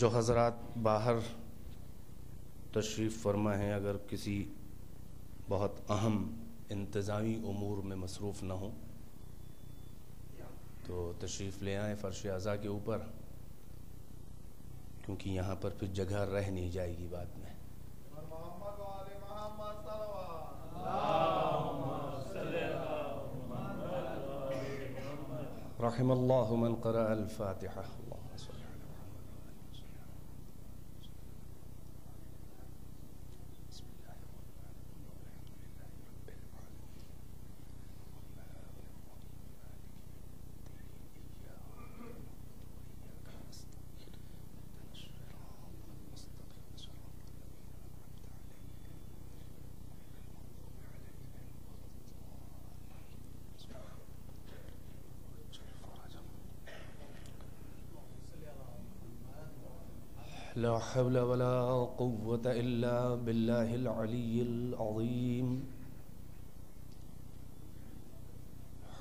جو حضرات باہر تشریف فرما ہیں اگر کسی بہت اہم انتظامی امور میں مصروف نہ ہوں تو تشریف لے آئیں فرش عزا کے اوپر، کیونکہ یہاں پر پھر جگہ رہ نہیں جائے گی بعد میں۔ رحم اللہ من قرأ الفاتحہ۔ لا حول ولا قوة إلا بالله العلي العظيم۔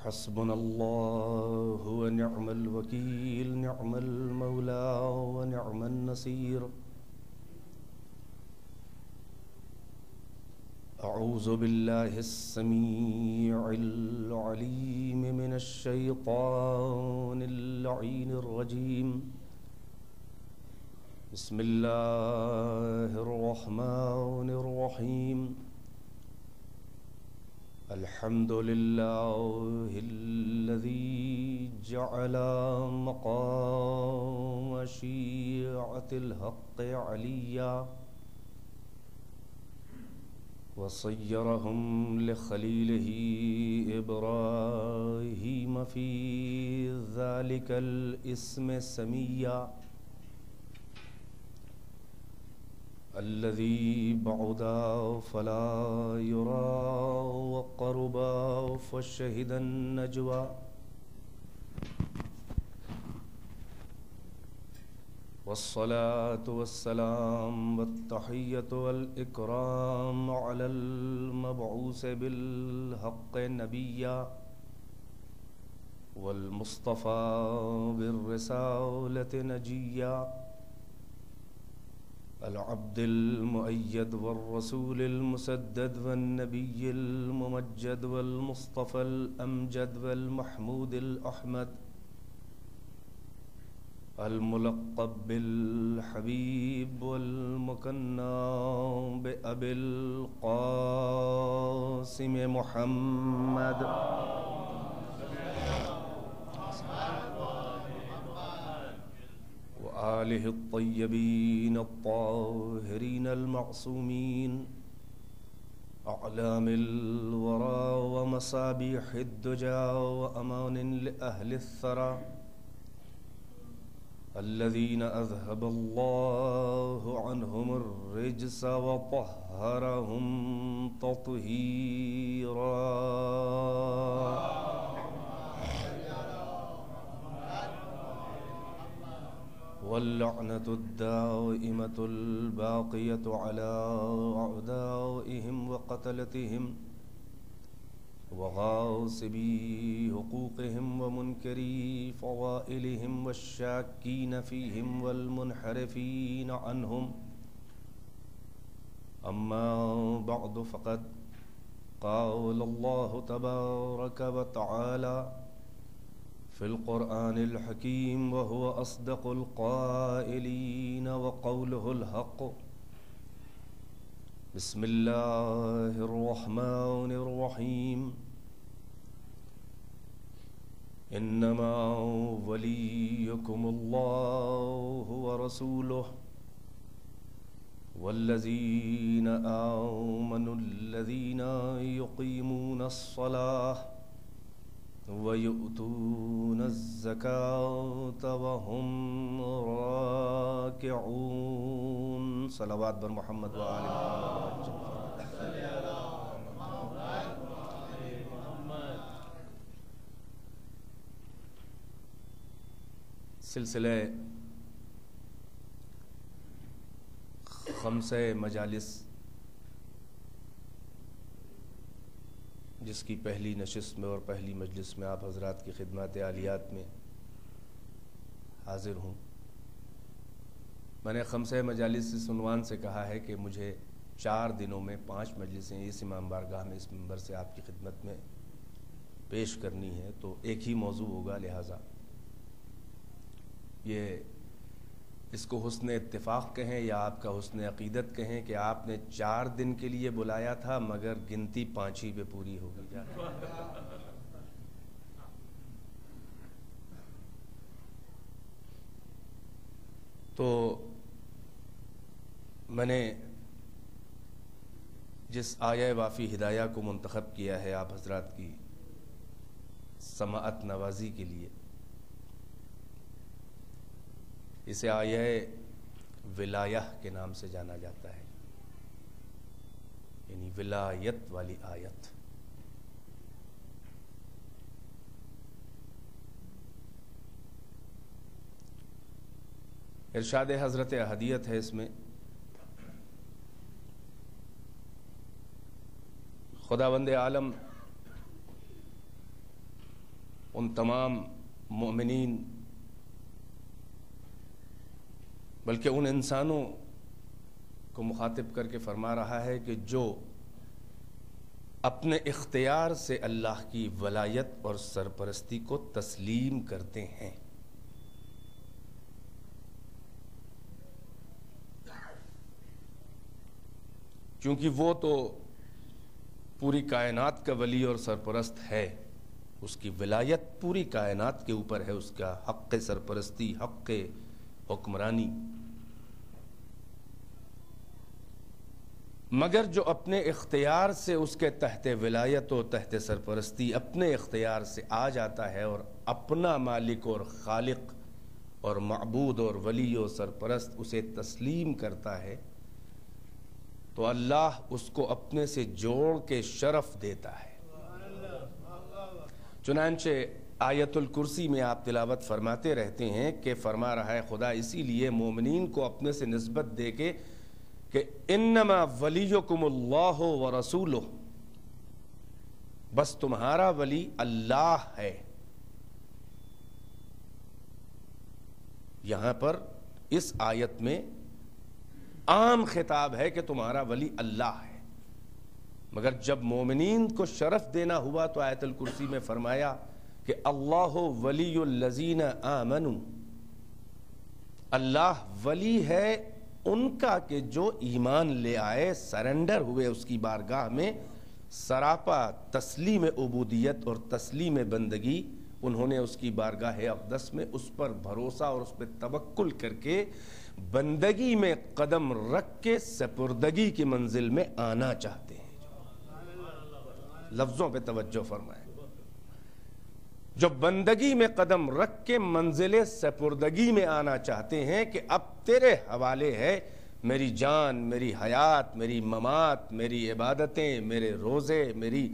حسبنا الله ونعم الوكيل، نعم المولى ونعم النصير۔ أعوذ بالله السميع العليم من الشيطان اللعين الرجيم۔ بسم الله الرحمن الرحيم۔ الحمد لله الذي جعل مقام شيعة الحق عليا وصيرهم لخليله إبراهيم في ذلك الاسم سميا، الذي بعدا فلا يرى وقربا فشهد النجوى، والصلاة والسلام والتحية والإكرام على المبعوث بالحق نبيا والمصطفى بالرسالة نجيا، العبد المؤيد والرسول المسدد والنبي الممجد والمصطفى الأمجد والمحمود الأحمد، الملقب بالحبيب والمكنى بأبي القاسم محمد، وآله الطيبين الطاهرين المعصومين، أعلام الورى ومصابيح الدجى وأمان لأهل الثرى، الذين أذهب الله عنهم الرجس وطهرهم تطهيرا، واللعنة الدائمة الباقية على أعدائهم وقتلتهم وغاصبي حقوقهم ومنكري فضائلهم والشاكين فيهم والمنحرفين عنهم، أما بعد فقد قال الله تبارك وتعالى في القرآن الحكيم وهو أصدق القائلين وقوله الحق، بسم الله الرحمن الرحيم، إنما وليكم الله ورسوله والذين آمنوا الذين يقيمون الصلاة ويؤتون الزكاة وهم راكعون۔ صلوات بر محمد وآل محمد۔ سلسلہ خمسہ مجالس جس کی پہلی نشست میں اور پہلی مجلس میں آپ حضرات کی خدمات عالیات میں حاضر ہوں، میں نے خمسہ مجالس اس عنوان سے کہا ہے کہ مجھے 4 دنوں میں 5 مجلسیں اس امام بارگاہ میں اس منبر سے آپ کی خدمت میں پیش کرنی ہے، تو ایک ہی موضوع ہوگا، لہٰذا یہ اس کو حسن اتفاق کہیں یا آپ کا حسن عقیدت کہیں کہ آپ نے 4 دن کے لیے بلایا تھا مگر گنتی 5 ہی پہ پوری ہوگی جا تو میں نے جس آیہ وافی ہدایہ کو منتخب کیا ہے آپ حضرات کی سماعت نوازی کے لیے، اسے آیہ ولایہ کے نام سے جانا جاتا ہے، یعنی ولایت والی آیت۔ ارشاد حضرت احدیت ہے اس میں، خداوند عالم ان تمام مومنین بلکہ ان انسانوں کو مخاطب کر کے فرما رہا ہے کہ جو اپنے اختیار سے اللہ کی ولایت اور سرپرستی کو تسلیم کرتے ہیں، چونکہ وہ تو پوری کائنات کا ولی اور سرپرست ہے، اس کی ولایت پوری کائنات کے اوپر ہے، اس کا حق سرپرستی، حق حکمرانی، مگر جو اپنے اختیار سے اس کے تحت ولایت و تحت سرپرستی اپنے اختیار سے آ جاتا ہے اور اپنا مالک اور خالق اور معبود اور ولی و سرپرست اسے تسلیم کرتا ہے، تو اللہ اس کو اپنے سے جوڑ کے شرف دیتا ہے۔ چنانچہ آیت الکرسی میں آپ تلاوت فرماتے رہتے ہیں کہ فرما رہا ہے خدا اسی لیے مومنین کو اپنے سے نسبت دے کے کہ انما ولیکم اللہ ورسولہ، بس تمہارا ولی اللہ ہے۔ یہاں پر اس آیت میں عام خطاب ہے کہ تمہارا ولی اللہ ہے، مگر جب مومنین کو شرف دینا ہوا تو آیت الکرسی میں فرمایا کہ اللہ ولی الذین آمنوا، اللہ ولی ہے ان کا کہ جو ایمان لے آئے، سرنڈر ہوئے اس کی بارگاہ میں، سراپا تسلیم عبودیت اور تسلیم بندگی انہوں نے اس کی بارگاہ اقدس میں اس پر بھروسہ اور اس پہ توکل کر کے بندگی میں قدم رکھ کے سپردگی کی منزل میں آنا چاہتے ہیں۔ لفظوں پہ توجہ فرمائیں، جو بندگی میں قدم رکھ کے منزل سپردگی میں آنا چاہتے ہیں کہ اب تیرے حوالے ہے میری جان، میری حیات، میری ممات، میری عبادتیں، میرے روزے، میری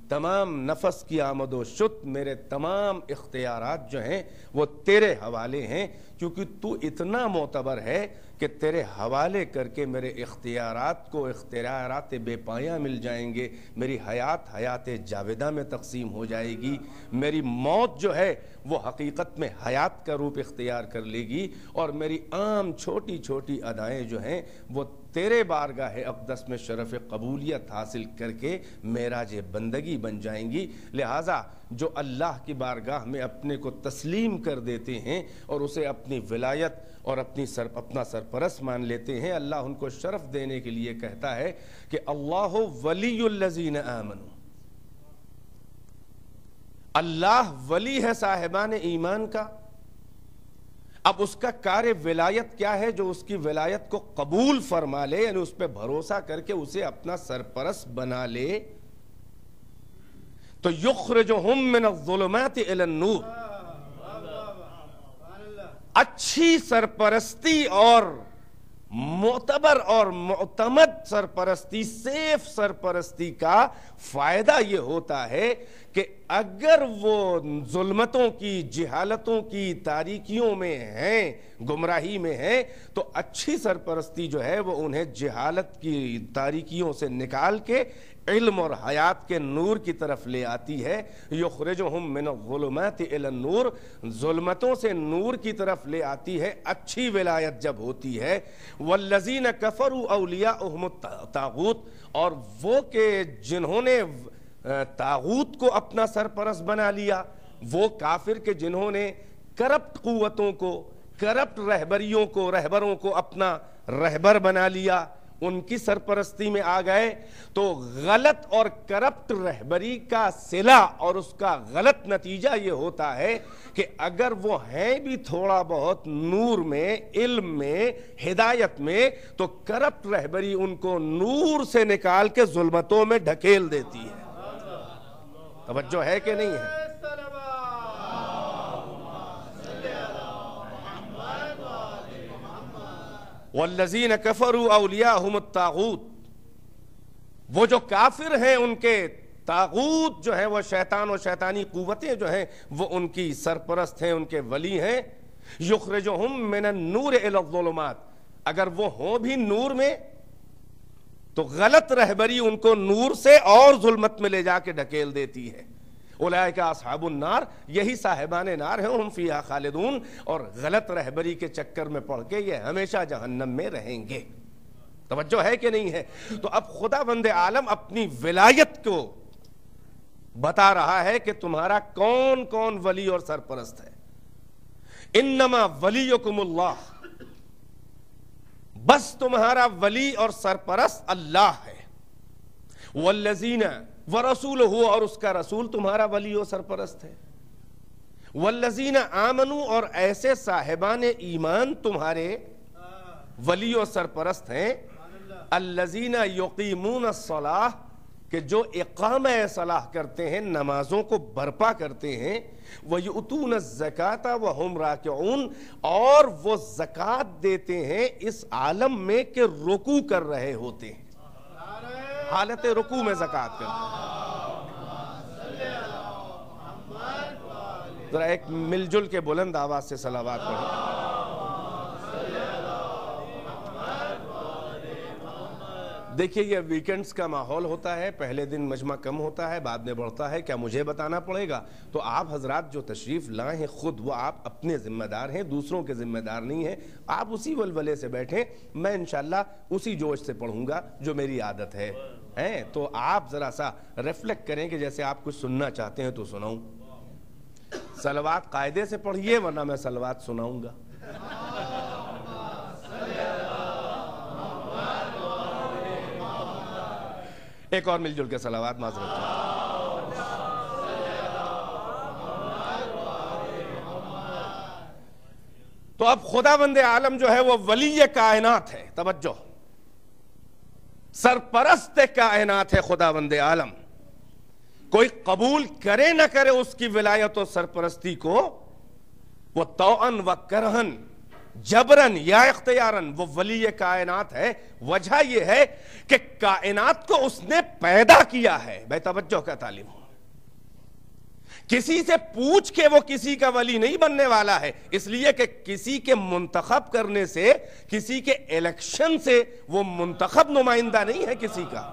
تمام نفس کی آمد و شد، میرے تمام اختیارات جو ہیں وہ تیرے حوالے ہیں، کیونکہ تو اتنا معتبر ہے کہ تیرے حوالے کر کے میرے اختیارات کو اختیارات بے پایاں مل جائیں گے، میری حیات حیات جاودہ میں تقسیم ہو جائے گی، میری موت جو ہے وہ حقیقت میں حیات کا روپ اختیار کر لے گی، اور میری عام چھوٹی چھوٹی ادائیں جو ہیں وہ تیرے بارگاہ اقدس میں شرف قبولیت حاصل کر کے معراج بندگی بن جائیں گی۔ لہٰذا جو اللہ کی بارگاہ میں اپنے کو تسلیم کر دیتے ہیں اور اسے اپنی ولایت اور اپنا سرپرست مان لیتے ہیں، اللہ ان کو شرف دینے کے لیے کہتا ہے کہ اللہ ولی الذین آمنوا، اللہ ولی ہے صاحبان ایمان کا۔ اب اس کا کار ولایت کیا ہے؟ جو اس کی ولایت کو قبول فرما لے، یعنی اس پہ بھروسہ کر کے اسے اپنا سرپرست بنا لے، تو یخرجہم من الظلمات الی النور، اچھی سرپرستی اور معتبر اور معتمد سرپرستی، سیف سرپرستی کا فائدہ یہ ہوتا ہے کہ اگر وہ ظلمتوں کی، جہالتوں کی، تاریکیوں میں ہیں، گمراہی میں ہیں، تو اچھی سرپرستی جو ہے وہ انہیں جہالت کی تاریکیوں سے نکال کے علم اور حیات کے نور کی طرف لے آتی ہے. یخرجہم من الظلمات الی النور, ظلمتوں سے نور کی طرف لے آتی ہے اچھی ولایت جب ہوتی ہے. والذین کفروا اولیاءہم الطاغوت, اور وہ کہ جنہوں نے طاغوت کو اپنا سرپرست بنا لیا, وہ کافر کے جنہوں نے کرپٹ قوتوں کو, کرپٹ رہبروں کو اپنا رہبر بنا لیا, ان کی سرپرستی میں آ گئے, تو غلط اور کرپٹ رہبری کا صلہ اور اس کا غلط نتیجہ یہ ہوتا ہے کہ اگر وہ ہیں بھی تھوڑا بہت نور میں, علم میں, ہدایت میں, تو کرپٹ رہبری ان کو نور سے نکال کے ظلمتوں میں ڈھکیل دیتی ہے. توجہ ہے کہ نہیں ہے؟ والذین کفروا اولیاءہم الطاغوت, وہ جو کافر ہیں ان کے طاغوت جو ہیں, وہ شیطان و شیطانی قوتیں جو ہیں, وہ ان کی سرپرست ہیں, ان کے ولی ہیں. یخرجہم من النور الی الظلمات, اگر وہ ہوں بھی نور میں تو غلط رہبری ان کو نور سے اور ظلمت میں لے جا کے ڈھکیل دیتی ہے. اولئک اصحاب النار, یہی صاحبان نار ہیں, ہم فیہا خالدون, اور غلط رہبری کے چکر میں پڑھ کے یہ ہمیشہ جہنم میں رہیں گے. توجہ ہے کہ نہیں ہے؟ تو اب خدا بند عالم اپنی ولایت کو بتا رہا ہے کہ تمہارا کون کون ولی اور سرپرست ہے. انما ولیکم اللہ, بس تمہارا ولی اور سرپرست اللہ ہے. والذین ورسولہ, اور اس کا رسول تمہارا ولی و سرپرست ہے. والذین آمنوا, اور ایسے صاحبان ایمان تمہارے ولی و سرپرست ہیں. الذین یقیمون الصلاۃ, کہ جو اقامہ صلاح کرتے ہیں, نمازوں کو برپا کرتے ہیں. وَيُؤْتُونَ الزَّكَاةَ وَهُمْ رَاكِعُونَ, اور وہ زکوٰۃ دیتے ہیں اس عالم میں کہ رکوع کر رہے ہوتے ہیں, حالت رکوع میں زکوٰۃ کرتے ہیں. ذرا ایک مل جل کے بلند آواز سے صلوات پڑھیں. دیکھیے یہ ویکنڈز کا ماحول ہوتا ہے, پہلے دن مجمع کم ہوتا ہے, بعد میں بڑھتا ہے. کیا مجھے بتانا پڑے گا؟ تو آپ حضرات جو تشریف لائے ہیں خود, وہ آپ اپنے ذمہ دار ہیں, دوسروں کے ذمہ دار نہیں ہیں. آپ اسی ولولے سے بیٹھیں, میں انشاءاللہ اسی جوش سے پڑھوں گا جو میری عادت ہے. تو آپ ذرا سا ریفلیکٹ کریں کہ جیسے آپ کچھ سننا چاہتے ہیں تو سناؤں. صلوات قاعدے سے پڑھیے, ورنہ میں صلوات سناؤں گا. ایک اور مل جل کے صلوات معذرت چاہیے. تو اب خدا بند عالم جو ہے وہ ولی کائنات ہے. توجہ, سرپرست کائنات ہے خدا بند عالم. کوئی قبول کرے نہ کرے اس کی ولایت و سرپرستی کو, وہ طوعاً و کرہن, جبرن یا اختیارن, وہ ولی کائنات ہے. وجہ یہ ہے کہ کائنات کو اس نے پیدا کیا ہے. بھائی توجہ کا تعلیم ہو, کسی سے پوچھ کے وہ کسی کا ولی نہیں بننے والا ہے, اس لیے کہ کسی کے منتخب کرنے سے, کسی کے الیکشن سے وہ منتخب نمائندہ نہیں ہے کسی کا.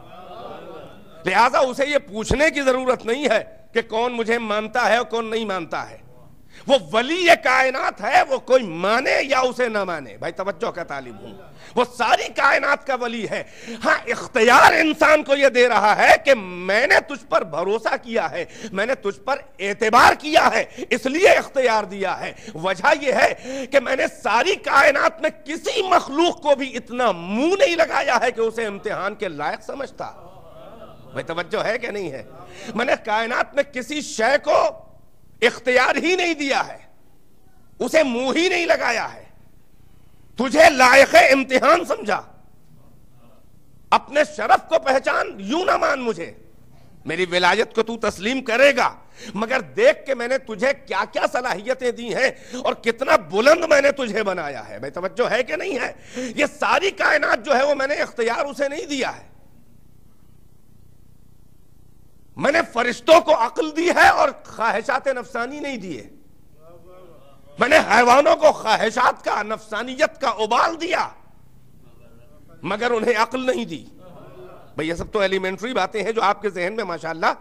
لہٰذا اسے یہ پوچھنے کی ضرورت نہیں ہے کہ کون مجھے مانتا ہے اور کون نہیں مانتا ہے. وہ ولی کائنات ہے, وہ کوئی مانے یا اسے نہ مانے. بھائی توجہ کا تعلیم ہوں, وہ ساری کائنات کا ولی ہے. ہاں اختیار انسان کو یہ دے رہا ہے کہ میں نے تجھ پر بھروسہ کیا ہے, میں نے تجھ پر اعتبار کیا ہے, اس لیے اختیار دیا ہے. وجہ یہ ہے کہ میں نے ساری کائنات میں کسی مخلوق کو بھی اتنا منہ نہیں لگایا ہے کہ اسے امتحان کے لائق سمجھتا. بھائی توجہ ہے کہ نہیں ہے؟ میں نے کائنات میں کسی شے کو اختیار ہی نہیں دیا ہے, اسے منہ ہی نہیں لگایا ہے. تجھے لائق امتحان سمجھا, اپنے شرف کو پہچان, یوں نہ مان مجھے, میری ولایت کو تو تسلیم کرے گا, مگر دیکھ کہ میں نے تجھے کیا کیا صلاحیتیں دی ہیں اور کتنا بلند میں نے تجھے بنایا ہے. بھائی توجہ ہے کہ نہیں ہے؟ یہ ساری کائنات جو ہے وہ میں نے اختیار اسے نہیں دیا ہے. میں نے فرشتوں کو عقل دی ہے اور خواہشات نفسانی نہیں دیے. میں نے حیوانوں کو خواہشات کا, نفسانیت کا ابال دیا, مگر انہیں عقل نہیں دی. بھئی یہ سب تو ایلیمنٹری باتیں ہیں جو آپ کے ذہن میں ماشاءاللہ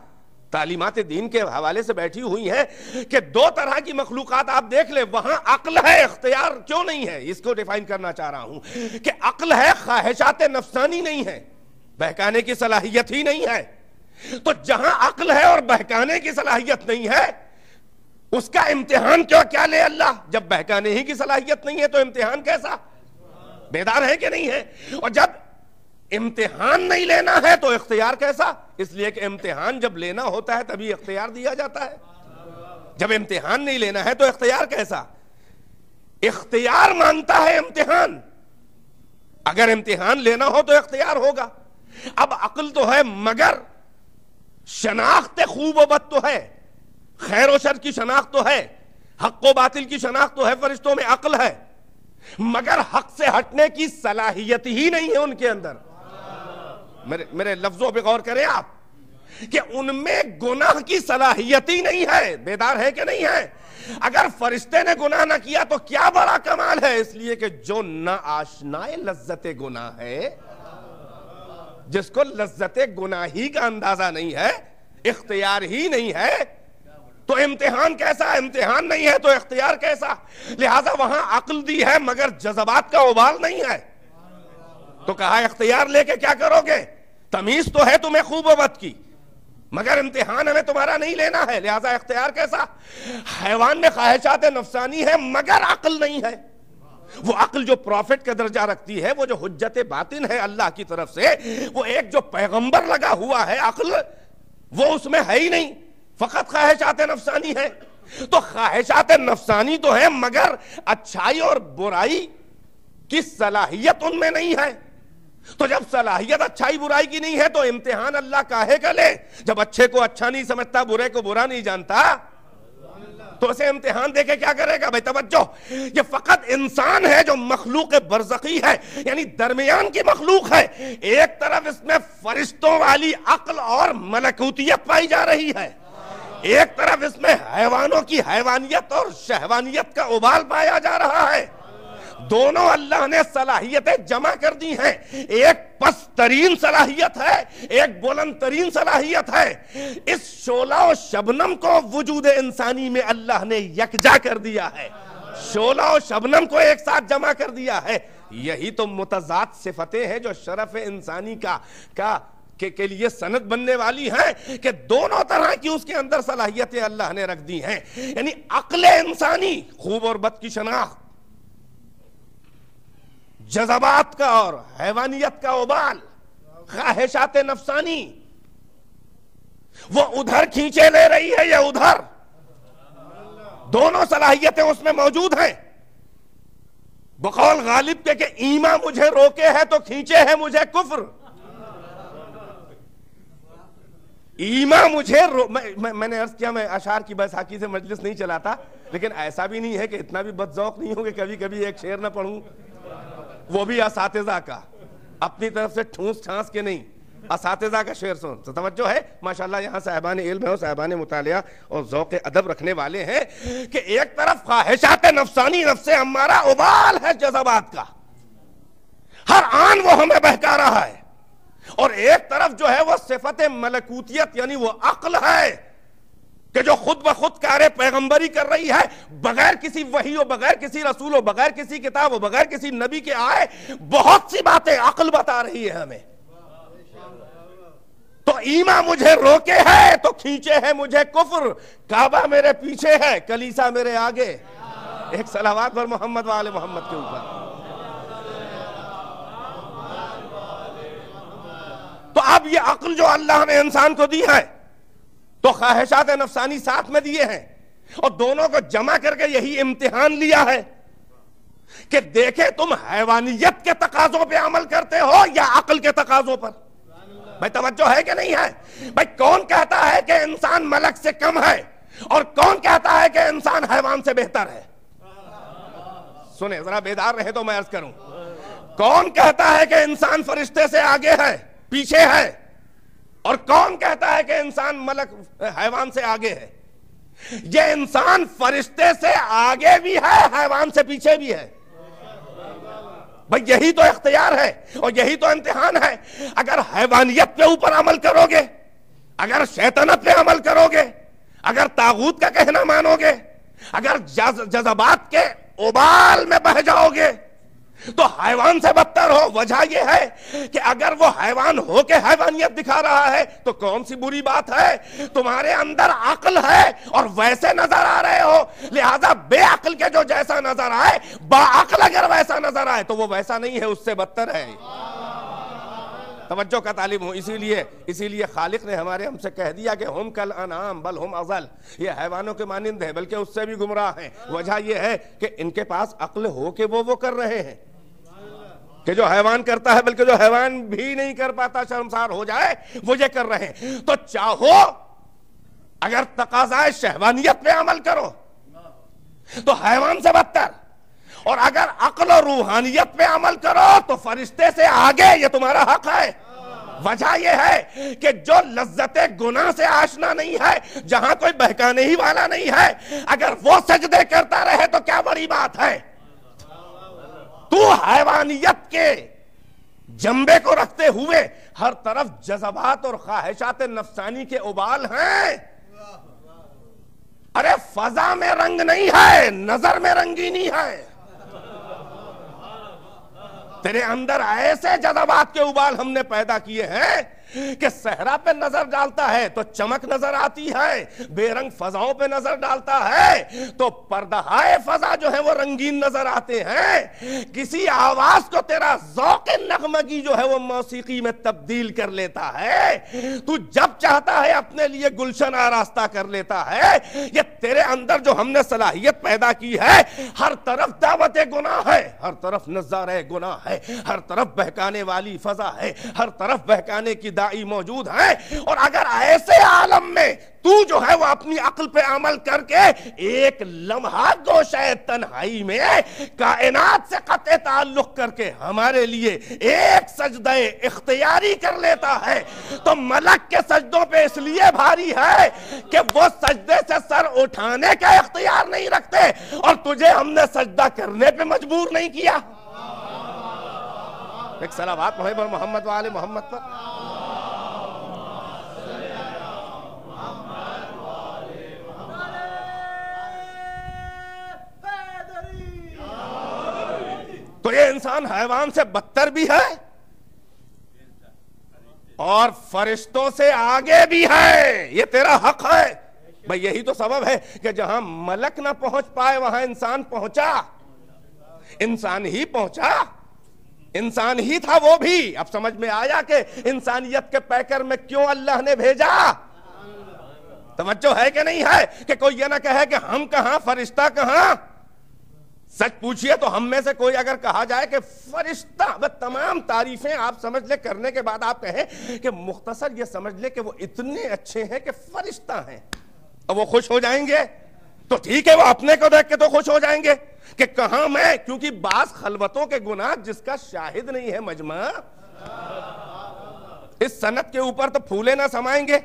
تعلیمات دین کے حوالے سے بیٹھی ہوئی ہیں کہ دو طرح کی مخلوقات آپ دیکھ لیں، وہاں عقل ہے، اختیار کیوں نہیں ہے؟ اس کو ڈیفائن کرنا چاہ رہا ہوں کہ عقل ہے، خواہشات نفسانی نہیں ہے، بہکانے کی صلاحیت ہی نہیں ہے۔ تو جہاں عقل ہے اور بہکانے کی صلاحیت نہیں ہے، اس کا امتحان کیا لے اللہ؟ جب بہکانے ہی کی صلاحیت نہیں ہے تو امتحان کیسا؟ بیدار ہے کہ نہیں ہے؟ اور جب امتحان نہیں لینا ہے تو اختیار کیسا؟ اس لیے کہ امتحان جب لینا ہوتا ہے تبھی اختیار دیا جاتا ہے، جب امتحان نہیں لینا ہے تو اختیار کیسا؟ اختیار مانگتا ہے امتحان، اگر امتحان لینا ہو تو اختیار ہوگا۔ اب عقل تو ہے مگر شناخت خوب و بد تو ہے، خیر و شر کی شناخت تو ہے، حق و باطل کی شناخت تو ہے، فرشتوں میں عقل ہے، مگر حق سے ہٹنے کی صلاحیت ہی نہیں ہے ان کے اندر۔ میرے لفظوں پہ غور کریں آپ کہ ان میں گناہ کی صلاحیت ہی نہیں ہے۔ بیدار ہے کہ نہیں ہے؟ اگر فرشتے نے گناہ نہ کیا تو کیا بڑا کمال ہے، اس لیے کہ جو نہ آشنائے لذت گناہ ہے، جس کو لذت گناہی کا اندازہ نہیں ہے، اختیار ہی نہیں ہے، تو امتحان کیسا؟ امتحان نہیں ہے تو اختیار کیسا؟ لہذا وہاں عقل دی ہے مگر جذبات کا ابال نہیں ہے، تو کہا اختیار لے کے کیا کرو گے؟ تمیز تو ہے تمہیں خوب و بد کی، مگر امتحان ہمیں تمہارا نہیں لینا ہے، لہذا اختیار کیسا؟ حیوان میں خواہشات نفسانی ہے مگر عقل نہیں ہے۔ وہ عقل جو پروفٹ کا درجہ رکھتی ہے، وہ جو حجت باطن ہے اللہ کی طرف سے، وہ ایک جو پیغمبر لگا ہوا ہے عقل، وہ اس میں ہے ہی نہیں، فقط خواہشات نفسانی ہے۔ تو خواہشات نفسانی تو ہے مگر اچھائی اور برائی کی صلاحیت ان میں نہیں ہے۔ تو جب صلاحیت اچھائی برائی کی نہیں ہے تو امتحان اللہ کاہے کا لے؟ جب اچھے کو اچھا نہیں سمجھتا، برے کو برا نہیں جانتا، تو اسے امتحان دے کے کیا کرے گا؟ بھائی توجہ، یہ فقط انسان ہے جو مخلوق برزخی ہے، یعنی درمیان کی مخلوق ہے۔ ایک طرف اس میں فرشتوں والی عقل اور ملکوتیت پائی جا رہی ہے، ایک طرف اس میں حیوانوں کی حیوانیت اور شہوانیت کا ابال پایا جا رہا ہے۔ دونوں اللہ نے صلاحیتیں جمع کر دی ہیں، ایک پست ترین صلاحیت ہے، ایک بلند ترین صلاحیت ہے۔ اس شعلہ و شبنم کو وجود انسانی میں اللہ نے یکجا کر دیا ہے، شعلہ و شبنم کو ایک ساتھ جمع کر دیا ہے۔ یہی تو متضاد صفتیں ہیں جو شرف انسانی کے لیے سند بننے والی ہیں کہ دونوں طرح کی اس کے اندر صلاحیتیں اللہ نے رکھ دی ہیں، یعنی عقل انسانی، خوب اور بد کی شناخت، جذبات کا اور حیوانیت کا ابال، خواہشات نفسانی، وہ ادھر کھینچے لے رہی ہے یا ادھر، دونوں صلاحیتیں اس میں موجود ہیں۔ بقول غالب کے کہ ایمان مجھے روکے ہے تو کھینچے ہے مجھے کفر۔ ایمان مجھے میں نے عرض کیا میں اشعار کی بیساکھی سے مجلس نہیں چلاتا، لیکن ایسا بھی نہیں ہے کہ اتنا بھی بد ذوق نہیں ہو کہ کبھی کبھی ایک شعر نہ پڑھوں، وہ بھی اساتذہ کا، اپنی طرف سے ٹھونس ٹھانس کے نہیں، اساتذہ کا شعر سن تو توجہ ہے۔ ماشاءاللہ یہاں صاحبان علم ہے اور صاحبان مطالعہ اور ذوق ادب رکھنے والے ہیں کہ ایک طرف خواہشات نفسانی، نفس امارہ ابال ہے جذبات کا، ہر آن وہ ہمیں بہکا رہا ہے، اور ایک طرف جو ہے وہ صفت ملکوتیت یعنی وہ عقل ہے کہ جو خود بخود کار پیغمبری کر رہی ہے، بغیر کسی وحی و بغیر کسی رسول و بغیر کسی کتاب و بغیر کسی نبی کے آئے بہت سی باتیں عقل بتا رہی ہے ہمیں۔ تو ایمان مجھے روکے ہے تو کھینچے ہے مجھے کفر، کعبہ میرے پیچھے ہے کلیسا میرے آگے۔ ایک صلوات پر محمد و آل محمد کے اوپر۔ تو اب یہ عقل جو اللہ نے انسان کو دی ہے تو خواہشات نفسانی ساتھ میں دیے ہیں، اور دونوں کو جمع کر کے یہی امتحان لیا ہے کہ دیکھیں تم حیوانیت کے تقاضوں پہ عمل کرتے ہو یا عقل کے تقاضوں پر۔ بھائی توجہ ہے کہ نہیں ہے؟ بھائی کون کہتا ہے کہ انسان ملک سے کم ہے اور کون کہتا ہے کہ انسان حیوان سے بہتر ہے؟ سنیں ذرا، بیدار رہے تو میں عرض کروں، کون کہتا ہے کہ انسان فرشتے سے آگے ہے پیچھے ہے، اور کون کہتا ہے کہ انسان ملک حیوان سے آگے ہے؟ یہ انسان فرشتے سے آگے بھی ہے، حیوان سے پیچھے بھی ہے۔ بھئی یہی تو اختیار ہے اور یہی تو امتحان ہے. اگر حیوانیت پہ اوپر عمل کرو گے، اگر شیطنت پہ عمل کرو گے، اگر طاغوت کا کہنا مانو گے، اگر جذبات کے ابال میں بہہ جاؤ گے تو حیوان سے بدتر ہو. وجہ یہ ہے کہ اگر وہ حیوان ہو کے حیوانیت دکھا رہا ہے تو کون سی بری بات ہے؟ تمہارے اندر عقل ہے اور ویسے نظر آ رہے ہو، لہذا بے عقل کے جو جیسا نظر آئے، با عقل اگر ویسا نظر آئے تو وہ ویسا نہیں ہے، اس سے بدتر ہے. توجہ کا تعلیم ہو. اسی لیے خالق نے ہم سے کہہ دیا کہ ہم کل انعام بل ہم اضل، یہ حیوانوں کے مانند ہیں بلکہ اس سے بھی گمراہ ہیں. وجہ یہ ہے کہ ان کے پاس عقل ہو کے وہ کر رہے ہیں کہ جو حیوان کرتا ہے، بلکہ جو حیوان بھی نہیں کر پاتا، شرمسار ہو جائے، وہ یہ کر رہے ہیں. تو چاہو اگر تقاضائے شہوانیت پہ عمل کرو تو حیوان سے بدتر، اور اگر عقل و روحانیت پہ عمل کرو تو فرشتے سے آگے. یہ تمہارا حق ہے. وجہ یہ ہے کہ جو لذت گناہ سے آشنا نہیں ہے، جہاں کوئی بہکانے ہی والا نہیں ہے، اگر وہ سجدے کرتا رہے تو کیا بڑی بات ہے. تو حیوانیت کے جنبے کو رکھتے ہوئے ہر طرف جذبات اور خواہشات نفسانی کے ابال ہیں. ارے فضا میں رنگ نہیں ہے، نظر میں رنگینی ہے. تیرے اندر ایسے جذبات کے ابال ہم نے پیدا کیے ہیں کہ صحرا پہ نظر ڈالتا ہے تو چمک نظر آتی ہے، بے رنگ فضاؤں پہ نظر ڈالتا ہے تو پردہائے فضا جو ہے وہ رنگین نظر آتے ہیں. کسی آواز کو تیرا ذوق نغمگی جو ہے وہ موسیقی میں تبدیل کر لیتا ہے. تو جب چاہتا ہے اپنے لیے گلشن آراستہ کر لیتا ہے. یہ تیرے اندر جو ہم نے صلاحیت پیدا کی ہے، ہر طرف دعوت گناہ ہے، ہر طرف نظارہ گناہ ہے، ہر طرف بہکانے والی فضا ہے، ہر طرف بہکانے کی داعی موجود ہیں. اور اگر ایسے عالم میں تو جو ہے وہ اپنی عقل پہ عمل کر کے ایک لمحہ گوشہ تنہائی میں کائنات سے قطع تعلق کر کے ہمارے لیے ایک سجدہ اختیاری کر لیتا ہے تو ملک کے سجدوں پہ اس لیے بھاری ہے کہ وہ سجدے سے سر اٹھانے کا اختیار نہیں رکھتے اور تجھے ہم نے سجدہ کرنے پہ مجبور نہیں کیا. ایک صلوات محمد وآل محمد پر. تو یہ انسان حیوان سے بدتر بھی ہے اور فرشتوں سے آگے بھی ہے. یہ تیرا حق ہے. بھئی یہی تو سبب ہے کہ جہاں ملک نہ پہنچ پائے وہاں انسان پہنچا. انسان ہی پہنچا، انسان ہی تھا وہ بھی. اب سمجھ میں آیا کہ انسانیت کے پیکر میں کیوں اللہ نے بھیجا. توجہ ہے کہ نہیں ہے کہ کوئی یہ نہ کہے کہ ہم کہاں فرشتہ کہاں. سچ پوچھئے تو ہم میں سے کوئی اگر کہا جائے کہ فرشتہ، تمام تعریفیں آپ سمجھ لے کرنے کے بعد آپ کہیں کہ مختصر یہ سمجھ لے کہ وہ اتنے اچھے ہیں کہ فرشتہ ہیں، اور وہ خوش ہو جائیں گے. تو ٹھیک ہے، وہ اپنے کو دیکھ کے تو خوش ہو جائیں گے کہ کہاں میں، کیونکہ بعض خلوتوں کے گناہ جس کا شاہد نہیں ہے مجمع، اس سنت کے اوپر تو پھولے نہ سمائیں گے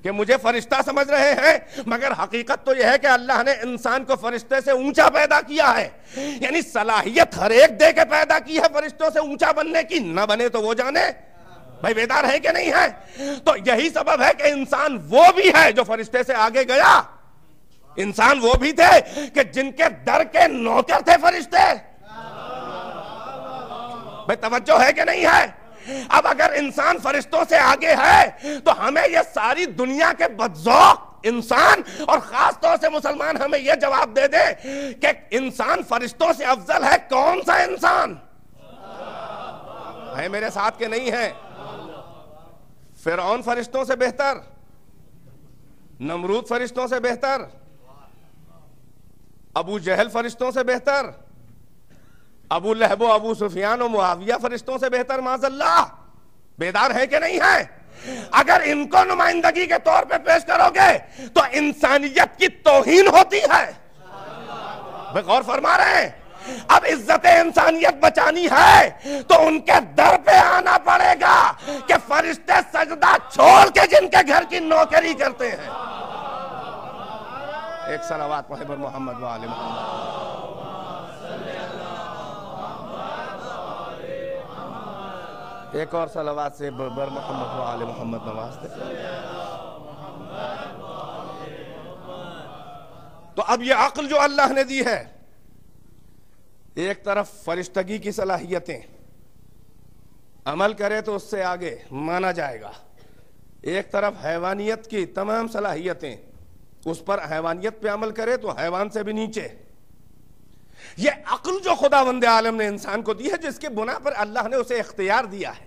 کہ مجھے فرشتہ سمجھ رہے ہیں. مگر حقیقت تو یہ ہے کہ اللہ نے انسان کو فرشتے سے اونچا پیدا کیا ہے. یعنی صلاحیت ہر ایک دے کے پیدا کی ہے فرشتوں سے اونچا بننے کی. نہ بنے تو وہ جانے. بھائی بیدار ہے کہ نہیں ہے؟ تو یہی سبب ہے کہ انسان وہ بھی ہے جو فرشتے سے آگے گیا. انسان وہ بھی تھے کہ جن کے در کے نوکر تھے فرشتے. بھائی توجہ ہے کہ نہیں ہے؟ اب اگر انسان فرشتوں سے آگے ہے تو ہمیں یہ ساری دنیا کے بدذوق انسان اور خاص طور سے مسلمان ہمیں یہ جواب دے دے کہ انسان فرشتوں سے افضل ہے. کون سا انسان ہے؟ میرے ساتھ کے نہیں ہے. فرعون فرشتوں سے بہتر، نمرود فرشتوں سے بہتر، ابو جہل فرشتوں سے بہتر، ابو لہب و ابو سفیان و معاویہ فرشتوں سے بہتر معاذ اللہ. بیدار ہے کہ نہیں ہے؟ اگر ان کو نمائندگی کے طور پہ پیش کرو گے تو انسانیت کی توہین ہوتی ہے. غور فرما رہے ہیں؟ اب عزت انسانیت بچانی ہے تو ان کے در پہ آنا پڑے گا کہ فرشتے سجدہ چھوڑ کے جن کے گھر کی نوکری کرتے ہیں. ایک صلوات محمد وآل محمد. ایک اور صلوات سے بر محمد و آل محمد نواز دے. تو اب یہ عقل جو اللہ نے دی ہے، ایک طرف فرشتگی کی صلاحیتیں، عمل کرے تو اس سے آگے مانا جائے گا، ایک طرف حیوانیت کی تمام صلاحیتیں، اس پر حیوانیت پہ عمل کرے تو حیوان سے بھی نیچے. یہ عقل جو خداوند عالم نے انسان کو دی ہے، جس کے بنا پر اللہ نے اسے اختیار دیا ہے.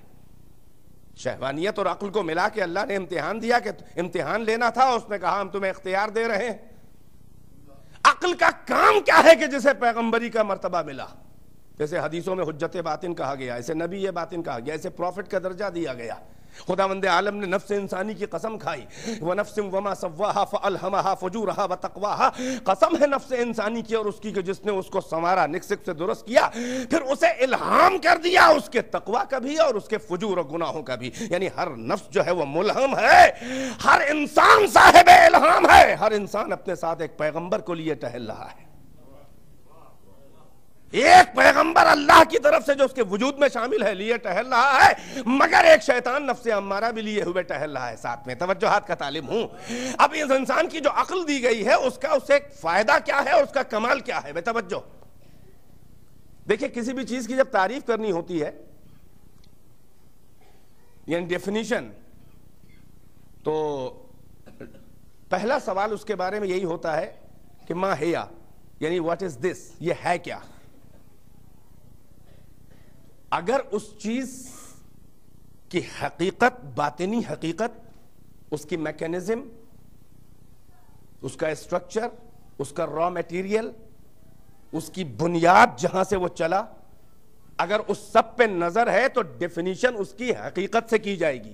شہوانیت اور عقل کو ملا کے اللہ نے امتحان دیا کہ امتحان لینا تھا، اس نے کہا ہم تمہیں اختیار دے رہے ہیں. عقل کا کام کیا ہے کہ جسے پیغمبری کا مرتبہ ملا؟ جیسے حدیثوں میں حجت باطن کہا گیا، ایسے نبی باطن کہا گیا، ایسے پروفٹ کا درجہ دیا گیا. خداوند عالم نے نفس انسانی کی قسم کھائی، وَنَفْسٍ وَمَا سَوَّاهَا فَأَلْهَمَهَا فُجُورَهَا وَتَقْوَاهَا. قسم ہے نفس انسانی کی اور اس کی کہ جس نے اس کو سنوارا، نکسک سے درست کیا، پھر اسے الہام کر دیا اس کے تقوی کا بھی اور اس کے فجور و گناہوں کا بھی. یعنی ہر نفس جو ہے وہ ملہم ہے، ہر انسان صاحب الہام ہے، ہر انسان اپنے ساتھ ایک پیغمبر کو لیے ٹہل رہا ہے. ایک پیغمبر اللہ کی طرف سے جو اس کے وجود میں شامل ہے لیے ٹہل رہا ہے، مگر ایک شیطان نفس امارہ بھی لیے ہوئے ٹہل رہا ہے ساتھ میں. توجہات کا طالب ہوں. اب اس انسان کی جو عقل دی گئی ہے، اس کا اسے فائدہ کیا ہے اور اس کا کمال کیا ہے؟ بے توجہ دیکھیں، کسی بھی چیز کی جب تعریف کرنی ہوتی ہے، یعنی ڈیفینیشن، تو پہلا سوال اس کے بارے میں یہی ہوتا ہے کہ ما ہیا، یعنی واٹ از دس، یہ ہے کیا؟ اگر اس چیز کی حقیقت، باطنی حقیقت، اس کی میکینزم، اس کا اسٹرکچر، اس کا را میٹیریل، اس کی بنیاد جہاں سے وہ چلا، اگر اس سب پہ نظر ہے تو ڈیفینیشن اس کی حقیقت سے کی جائے گی.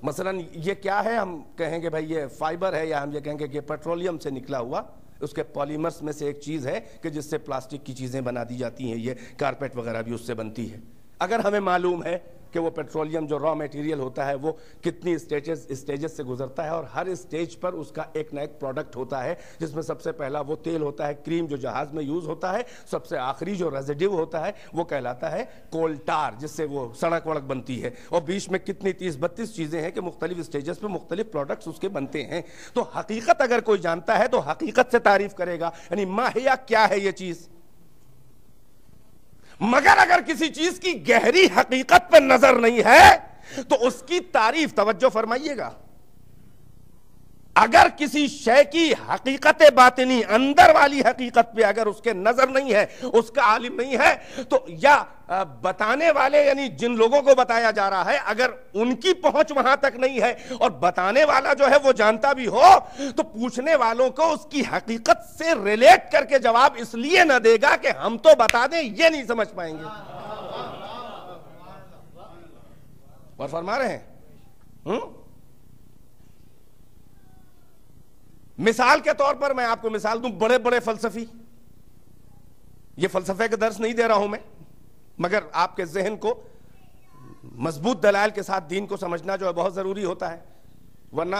مثلا یہ کیا ہے؟ ہم کہیں گے بھائی یہ فائبر ہے، یا ہم یہ کہیں گے کہ پیٹرولیم سے نکلا ہوا، اس کے پالیمرز میں سے ایک چیز ہے کہ جس سے پلاسٹک کی چیزیں بنا دی جاتی ہیں، یہ کارپیٹ وغیرہ بھی اس سے بنتی ہے. اگر ہمیں معلوم ہے کہ وہ پیٹرولیم جو را میٹیریل ہوتا ہے وہ کتنی اسٹیجز سے گزرتا ہے، اور ہر اسٹیج پر اس کا ایک نہ ایک پروڈکٹ ہوتا ہے، جس میں سب سے پہلا وہ تیل ہوتا ہے، کریم جو جہاز میں یوز ہوتا ہے، سب سے آخری جو ریزیڈیو ہوتا ہے وہ کہلاتا ہے کول ٹار، جس سے وہ سڑک وڑک بنتی ہے، اور بیچ میں کتنی 30-32 چیزیں ہیں کہ مختلف اسٹیجز پہ مختلف پروڈکٹس اس کے بنتے ہیں. تو حقیقت اگر کوئی جانتا ہے تو حقیقت سے تعریف کرے گا، یعنی ماہیہ کیا ہے یہ چیز. مگر اگر کسی چیز کی گہری حقیقت پہ نظر نہیں ہے تو اس کی تعریف، توجہ فرمائیے گا، اگر کسی شے کی حقیقت باطنی، اندر والی حقیقت پہ اگر اس کے نظر نہیں ہے، اس کا عالم نہیں ہے، تو یا بتانے والے یعنی جن لوگوں کو بتایا جا رہا ہے اگر ان کی پہنچ وہاں تک نہیں ہے، اور بتانے والا جو ہے وہ جانتا بھی ہو، تو پوچھنے والوں کو اس کی حقیقت سے ریلیٹ کر کے جواب اس لیے نہ دے گا کہ ہم تو بتا دیں، یہ نہیں سمجھ پائیں گے. اور فرما رہے ہیں مثال کے طور پر میں آپ کو مثال دوں، بڑے بڑے فلسفی، یہ فلسفے کا درس نہیں دے رہا ہوں میں، مگر آپ کے ذہن کو مضبوط دلائل کے ساتھ دین کو سمجھنا جو ہے بہت ضروری ہوتا ہے، ورنہ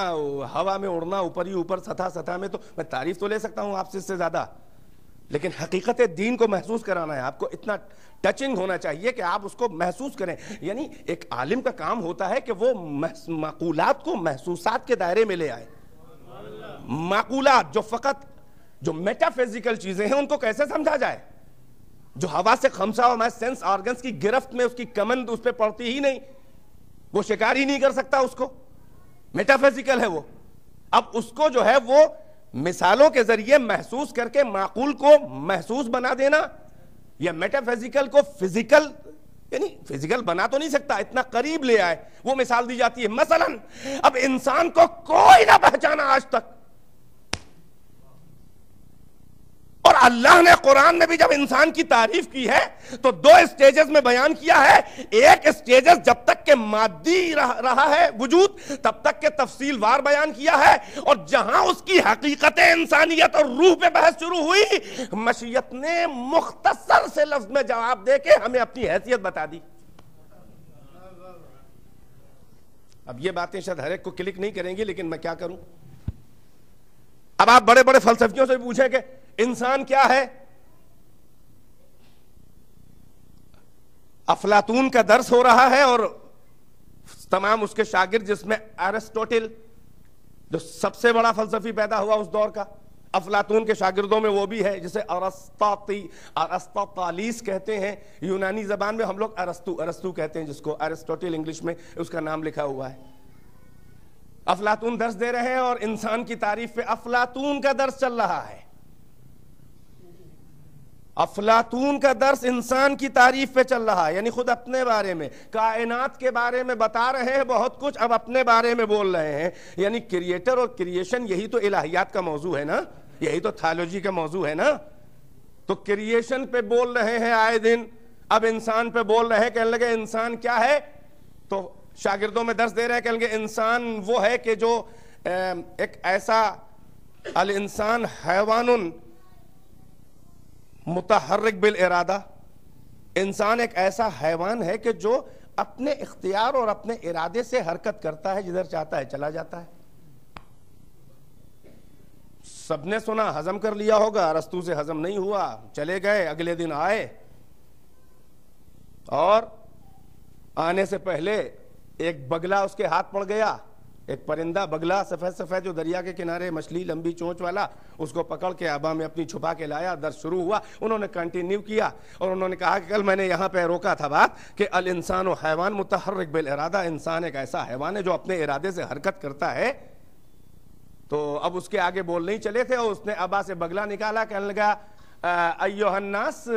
ہوا میں اڑنا، اوپر ہی اوپر، سطح میں، تو میں تعریف تو لے سکتا ہوں آپ سے اس سے زیادہ، لیکن حقیقت دین کو محسوس کرانا ہے. آپ کو اتنا ٹچنگ ہونا چاہیے کہ آپ اس کو محسوس کریں. یعنی ایک عالم کا کام ہوتا ہے کہ وہ معقولات کو محسوسات کے دائرے میں لے آئے. معقولات جو فقط جو میٹا فزیکل چیزیں ہیں ان کو کیسے سمجھا جائے؟ جو ہوا سے خمسہ اور سینس آرگنز کی گرفت میں اس کی کمند اس پہ پڑتی ہی نہیں، وہ شکار ہی نہیں کر سکتا، اس کو میٹا فزیکل ہے وہ. اب اس کو جو ہے وہ مثالوں کے ذریعے محسوس کر کے معقول کو محسوس بنا دینا، یا میٹا فزیکل کو فزیکل، یعنی فزیکل بنا تو نہیں سکتا، اتنا قریب لے آئے، وہ مثال دی جاتی ہے. مثلا اب انسان کو کوئی نہ پہچانا آج تک، اور اللہ نے قرآن میں بھی جب انسان کی تعریف کی ہے تو دو اسٹیجز میں بیان کیا ہے. ایک اسٹیجز جب تک کہ مادی رہا ہے وجود تب تک کہ تفصیل وار بیان کیا ہے، اور جہاں اس کی حقیقت انسانیت اور روح پہ بحث شروع ہوئی، مشیت نے مختصر سے لفظ میں جواب دے کے ہمیں اپنی حیثیت بتا دی. اب یہ باتیں شاید ہر ایک کو کلک نہیں کریں گی، لیکن میں کیا کروں. اب آپ بڑے بڑے فلسفیوں سے پوچھیں کہ انسان کیا ہے، افلاطون کا درس ہو رہا ہے اور تمام اس کے شاگرد، جس میں ایرسٹوٹل جو سب سے بڑا فلسفی پیدا ہوا اس دور کا، افلاطون کے شاگردوں میں وہ بھی ہے جسے ارسطاطالیس کہتے ہیں، یونانی زبان میں ہم لوگ ارسطو کہتے ہیں جس کو، ایرسٹوٹل انگلش میں اس کا نام لکھا ہوا ہے۔ افلاطون درس دے رہے ہیں اور انسان کی تعریف پہ افلاطون کا درس چل رہا ہے۔ افلاطون کا درس انسان کی تعریف پہ چل رہا ہے، یعنی خود اپنے بارے میں، کائنات کے بارے میں بتا رہے ہیں بہت کچھ، اب اپنے بارے میں بول رہے ہیں۔ یعنی کریٹر اور کریشن یہی تو الہیات کا موضوع ہے نا، یہی تو تھیولوجی کا موضوع ہے نا۔ تو کریشن پہ بول رہے ہیں آئے دن، اب انسان پہ بول رہے ہیں، کہنے لگے انسان کیا ہے؟ تو شاگردوں میں درس دے رہے ہیں، کہنے لگے انسان وہ ہے کہ جو ایک ایسا الانسان حیوان متحرک بالارادہ، انسان ایک ایسا حیوان ہے کہ جو اپنے اختیار اور اپنے ارادے سے حرکت کرتا ہے، جدھر چاہتا ہے چلا جاتا ہے۔ سب نے سنا، ہضم کر لیا ہوگا، ارسطو سے ہضم نہیں ہوا، چلے گئے، اگلے دن آئے اور آنے سے پہلے ایک بگلا اس کے ہاتھ پڑ گیا، ایک پرندہ بگلا سفید سفید جو دریا کے کنارے مچھلی لمبی چونچ والا، اس کو پکڑ کے آبا میں اپنی چھپا کے لایا، درس شروع ہوا۔ انہوں نے کنٹینیو کیا اور انہوں نے کہا کہ کل میں نے یہاں پہ روکا تھا بات کہ الانسان و حیوان متحرک بالارادہ، انسان ایک ایسا حیوان ہے جو اپنے ارادے سے حرکت کرتا ہے۔ تو اب اس کے آگے بول نہیں چلے تھے اور اس نے ابا سے بگلا نکالا، کہنے لگا ایھا الناس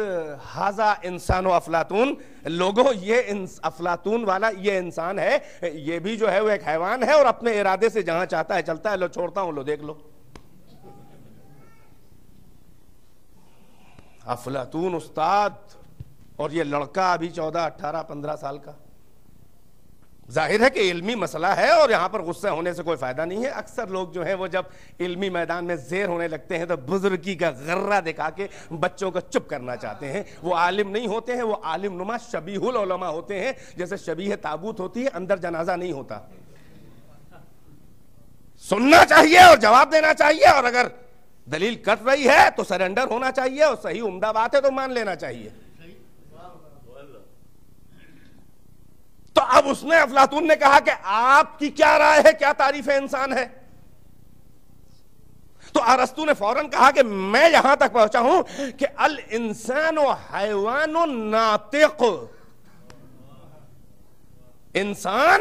ھذا انسان و افلاطون، لوگوں یہ افلاطون والا یہ انسان ہے، یہ بھی جو ہے وہ ایک حیوان ہے اور اپنے ارادے سے جہاں چاہتا ہے چلتا ہے، لو چھوڑتا ہوں، لو دیکھ لو۔ افلاطون استاد، اور یہ لڑکا ابھی 14 18 15 سال کا۔ ظاہر ہے کہ علمی مسئلہ ہے اور یہاں پر غصہ ہونے سے کوئی فائدہ نہیں ہے۔ اکثر لوگ جو ہیں وہ جب علمی میدان میں زیر ہونے لگتے ہیں تو بزرگی کا غرہ دکھا کے بچوں کو چپ کرنا چاہتے ہیں۔ وہ عالم نہیں ہوتے ہیں، وہ عالم نما شبیہ العلماء ہوتے ہیں، جیسے شبیہ تابوت ہوتی ہے، اندر جنازہ نہیں ہوتا۔ سننا چاہیے اور جواب دینا چاہیے، اور اگر دلیل کٹ رہی ہے تو سرنڈر ہونا چاہیے، اور صحیح عمدہ بات ہے تو مان لینا چاہیے۔ تو اب اس نے افلاطون نے کہا کہ آپ کی کیا رائے ہے، کیا تعریف انسان ہے؟ تو ارسطو نے فوراً کہا کہ میں یہاں تک پہنچا ہوں کہ الانسان حیوان ناطق، انسان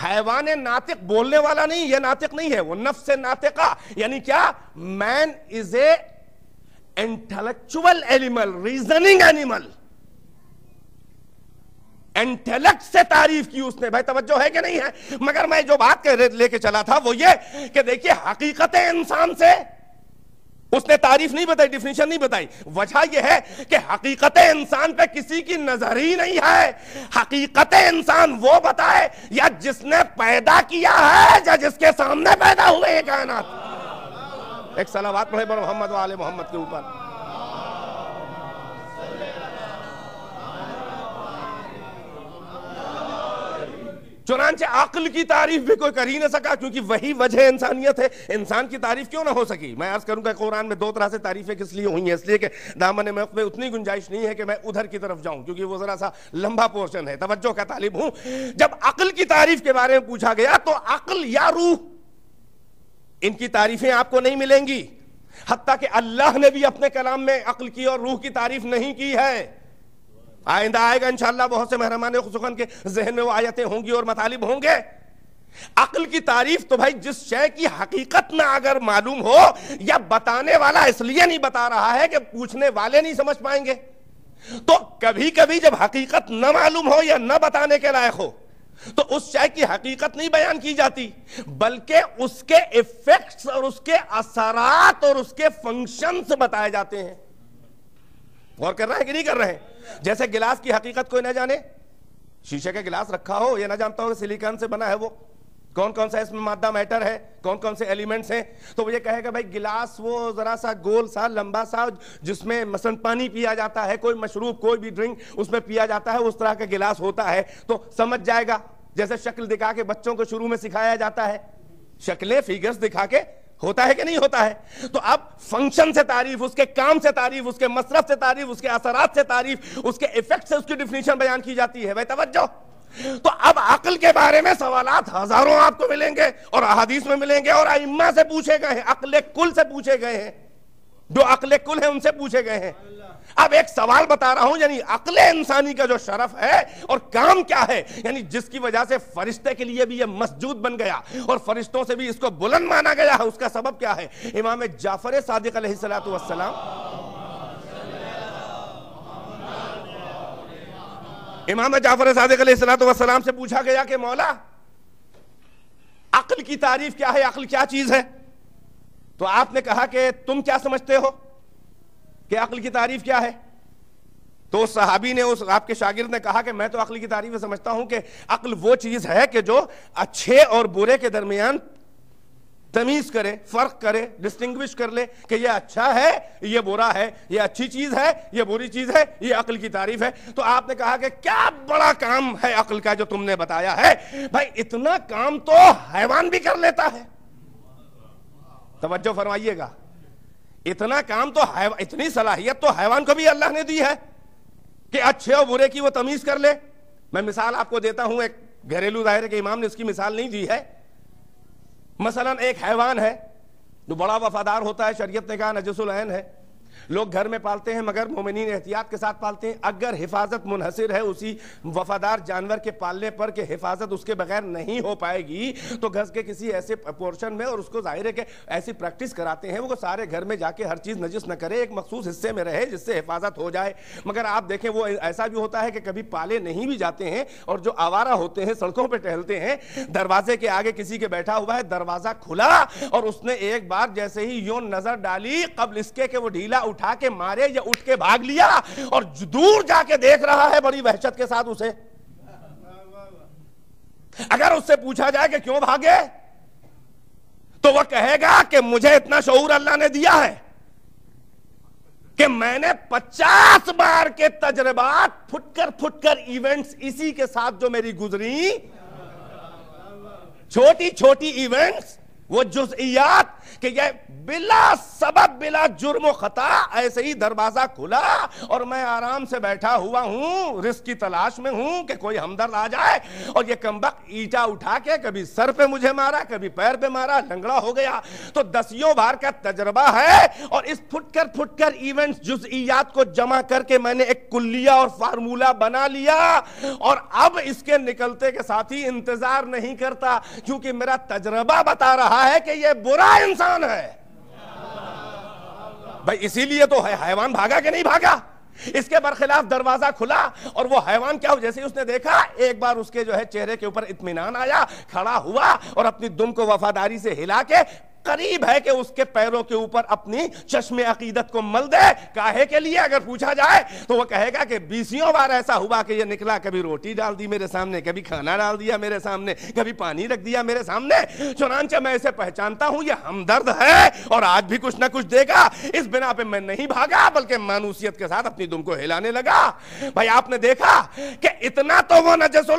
حیوان ناطق، بولنے والا نہیں، یہ ناطق نہیں ہے، وہ نفس ناطقہ، یعنی کیا؟ Man is a intellectual animal, reasoning animal. Intellect سے تعریف کی اس نے، بھائی توجہ ہے کہ نہیں ہے؟ مگر میں جو بات لے کے چلا تھا وہ یہ کہ دیکھیے حقیقت انسان سے اس نے تعریف نہیں بتائی، ڈیفینیشن نہیں بتائی۔ وجہ یہ ہے کہ حقیقت انسان پہ کسی کی نظر ہی نہیں ہے۔ حقیقت انسان وہ بتائے یا جس نے پیدا کیا ہے یا جس کے سامنے پیدا ہوئے یہ کائنات۔ ایک صلوات پڑھے بر محمد و آل محمد کے اوپر۔ چنانچہ عقل کی تعریف بھی کوئی کر ہی نہ سکا، کیونکہ وہی وجہ انسانیت ہے۔ انسان کی تعریف کیوں نہ ہو سکی؟ میں عرض کروں گا قرآن میں 2 طرح سے تعریفیں کس لیے ہوئی ہیں، اس لیے کہ دامن موقع میں اتنی گنجائش نہیں ہے کہ میں ادھر کی طرف جاؤں، کیونکہ وہ ذرا سا لمبا پورشن ہے، توجہ کا طالب ہوں۔ جب عقل کی تعریف کے بارے میں پوچھا گیا تو عقل یا روح، ان کی تعریفیں آپ کو نہیں ملیں گی، حتیٰ کہ اللہ نے بھی اپنے کلام میں عقل کی اور روح کی تعریف نہیں کی ہے۔ آئندہ آئے گا انشاءاللہ، بہت سے مہرمان سخن کے ذہن میں وہ آیتیں ہوں گی اور مطالب ہوں گے۔ عقل کی تعریف تو بھائی جس شے کی حقیقت نہ اگر معلوم ہو، یا بتانے والا اس لیے نہیں بتا رہا ہے کہ پوچھنے والے نہیں سمجھ پائیں گے، تو کبھی کبھی جب حقیقت نہ معلوم ہو یا نہ بتانے کے لائق ہو تو اس شے کی حقیقت نہیں بیان کی جاتی، بلکہ اس کے ایفیکٹس اور اس کے اثرات اور اس کے فنکشنز بتائے جاتے ہیں۔ غور کر رہے ہیں کہ نہیں کر رہے ہیں؟ جیسے گلاس کی حقیقت کوئی نہ جانے، شیشے کا گلاس رکھا ہو، یہ نہ جانتا ہو کہ سلیکان سے بنا ہے، وہ کون کون سا اس میں مادہ میٹر ہے، کون کون سے ایلیمنٹس ہیں، تو وہ یہ کہے گا بھائی گلاس وہ ذرا سا گول سا لمبا سا جس میں مثلا پانی پیا جاتا ہے، کوئی مشروب کوئی بھی ڈرنک اس میں پیا جاتا ہے، اس طرح کا گلاس ہوتا ہے، تو سمجھ جائے گا۔ جیسے شکل دکھا کے بچوں کو شروع میں سکھایا جاتا ہے، شکلیں فیگرز دکھا کے ہوتا ہے کہ نہیں ہوتا ہے؟ تو اب فنکشن سے تعریف، اس کے کام سے تعریف، اس کے مصرف سے تعریف، اس کے اثرات سے تعریف، اس کے ایفیکٹ سے اس کی ڈیفینیشن بیان کی جاتی ہے. بھائی توجہ. تو اب عقل کے بارے میں سوالات ہزاروں آپ کو ملیں گے اور احادیث میں ملیں گے اور ائمہ سے پوچھے گئے ہیں، عقل کل سے پوچھے گئے ہیں، جو عقل کل ہے ان سے پوچھے گئے ہیں. اب ایک سوال بتا رہا ہوں، یعنی عقل انسانی کا جو شرف ہے اور کام کیا ہے، یعنی جس کی وجہ سے فرشتے کے لیے بھی یہ مسجود بن گیا اور فرشتوں سے بھی اس کو بلند مانا گیا ہے، اس کا سبب کیا ہے؟ امام جعفر صادق علیہ السلام، امام جعفر صادق علیہ السلام سے پوچھا گیا کہ مولا عقل کی تعریف کیا ہے، عقل کیا چیز ہے؟ تو آپ نے کہا کہ تم کیا سمجھتے ہو کہ عقل کی تعریف کیا ہے؟ تو اس صحابی نے، اس آپ کے شاگرد نے کہا کہ میں تو عقل کی تعریف سمجھتا ہوں کہ عقل وہ چیز ہے کہ جو اچھے اور برے کے درمیان تمیز کرے، فرق کرے، ڈسٹنگوش کر لے کہ یہ اچھا ہے، یہ برا ہے، یہ اچھی چیز ہے، یہ بری چیز ہے، یہ عقل کی تعریف ہے. تو آپ نے کہا کہ کیا بڑا کام ہے عقل کا جو تم نے بتایا ہے. بھائی اتنا کام تو حیوان بھی کر لیتا ہے. توجہ فرمائیے گا، اتنا کام تو اتنی صلاحیت تو حیوان کو بھی اللہ نے دی ہے کہ اچھے اور برے کی وہ تمیز کر لے. میں مثال آپ کو دیتا ہوں، ایک گھریلو ظاہر ہے کہ امام نے اس کی مثال نہیں دی ہے. مثلا ایک حیوان ہے جو بڑا وفادار ہوتا ہے، شریعت نے کہا نجس العین ہے، لوگ گھر میں پالتے ہیں مگر مومنین احتیاط کے ساتھ پالتے ہیں. اگر حفاظت منحصر ہے اسی وفادار جانور کے پالنے پر کہ حفاظت اس کے بغیر نہیں ہو پائے گی، تو گھر کے کسی ایسے پورشن میں، اور اس کو ظاہر ہے کہ ایسی پریکٹس کراتے ہیں وہ سارے گھر میں جا کے ہر چیز نجس نہ کرے، ایک مخصوص حصے میں رہے جس سے حفاظت ہو جائے. مگر آپ دیکھیں وہ ایسا بھی ہوتا ہے کہ کبھی پالے نہیں بھی جاتے ہیں، اور جو آوارہ ہوتے ہیں سڑکوں پہ ٹہلتے ہیں، دروازے کے آگے کسی کے بیٹھا ہوا ہے، دروازہ کھلا اور اس نے ایک بار جیسے ہی یوں نظر ڈالی، قبل اس کے کہ وہ ڈھیلا اٹھا کے مارے یا اٹھ کے بھاگ لیا، اور دور جا کے دیکھ رہا ہے بڑی وحشت کے ساتھ اسے. اگر اس سے پوچھا جائے کہ کیوں بھاگے، تو وہ کہے گا کہ مجھے اتنا شعور اللہ نے دیا ہے کہ میں نے 50 بار کے تجربات، پھٹ کر ایونٹس اسی کے ساتھ جو میری گزری، چھوٹی چھوٹی ایونٹس، وہ جزئیات کہ یہ بلا سبب، بلا جرم و خطا ایسے ہی دروازہ کھلا اور میں آرام سے بیٹھا ہوا ہوں، رزق کی تلاش میں ہوں کہ کوئی ہمدرد آ جائے، اور یہ کمبخت اینٹا اٹھا کے کبھی سر پہ مجھے مارا، کبھی پیر پہ مارا، لنگڑا ہو گیا. تو 10 بار کا تجربہ ہے، اور اس پھٹ کر ایونٹس، جزئیات کو جمع کر کے میں نے ایک کلیہ اور فارمولہ بنا لیا، اور اب اس کے نکلتے کے ساتھ ہی انتظار نہیں کرتا، کیونکہ میرا تجربہ بتا رہا ہے کہ یہ برا انسان ہے. بھائی اسی لیے تو حیوان بھاگا کہ نہیں بھاگا؟ اس کے برخلاف دروازہ کھلا اور وہ حیوان کیا ہو، جیسے ہی اس نے دیکھا ایک بار اس کے جو ہے چہرے کے اوپر اطمینان آیا، کھڑا ہوا اور اپنی دم کو وفاداری سے ہلا کے قریب ہے کہ اس کے پیروں کے اوپر اپنی چشم عقیدت کو مل دے. کاہے کے لیے؟ اگر پوچھا جائے تو وہ کہے گا کہ 20 بار ایسا ہوا کہ یہ نکلا، کبھی روٹی ڈال دی میرے سامنے، کبھی کھانا ڈال دیا میرے سامنے، کبھی پانی رکھ دیا میرے سامنے. چنانچہ میں اسے پہچانتا ہوں، یہ ہمدرد ہے اور آج بھی کچھ نہ کچھ دے گا. اس بنا پہ میں نہیں بھاگا بلکہ مانوسیت کے ساتھ اپنی دم کو ہلانے لگا. بھائی آپ نے دیکھا کہ اتنا تو وہ نجس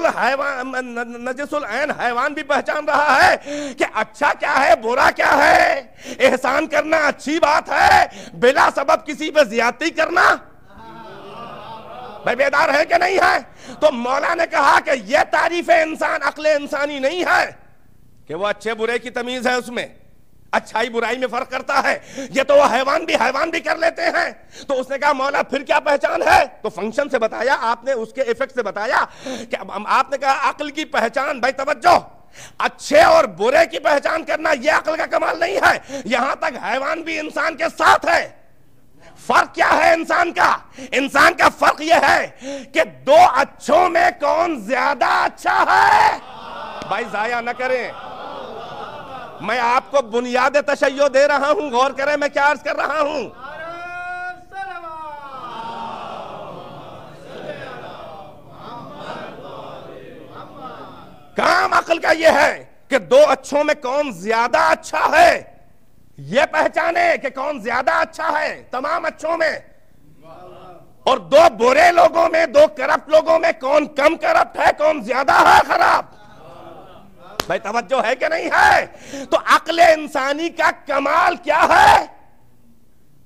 العین حیوان بھی پہچان رہا ہے کہ اچھا کیا ہے، برا کیا ہے. احسان کرنا اچھی بات ہے، بلا سبب کسی پہ زیادتی کرنا. بھائی بیدار ہے کہ نہیں ہے؟ تو مولا نے کہا کہ یہ تعریف انسان، عقل انسانی نہیں ہے کہ وہ اچھے برے کی تمیز ہے، اس میں اچھائی برائی میں فرق کرتا ہے. یہ تو وہ حیوان بھی کر لیتے ہیں. تو اس نے کہا مولا پھر کیا پہچان ہے؟ تو فنکشن سے بتایا آپ نے، اس کے ایفیکٹ سے بتایا کہ آپ نے کہا عقل کی پہچان. بھائی توجہ، اچھے اور برے کی پہچان کرنا یہ عقل کا کمال نہیں ہے. یہاں تک حیوان بھی انسان کے ساتھ ہے. فرق کیا ہے انسان کا؟ انسان کا فرق یہ ہے کہ 2 اچھوں میں کون زیادہ اچھا ہے. بھائی ضائع نہ کریں، میں آپ کو بنیاد تشیع دے رہا ہوں، غور کریں میں کیا عرض کر رہا ہوں. کام عقل کا یہ ہے کہ 2 اچھوں میں کون زیادہ اچھا ہے، یہ پہچانے کہ کون زیادہ اچھا ہے تمام اچھوں میں، اور 2 برے لوگوں میں، 2 کرپٹ لوگوں میں کون کم کرپٹ ہے، کون زیادہ ہے خراب. بھائی توجہ ہے کہ نہیں ہے؟ تو عقل انسانی کا کمال کیا ہے؟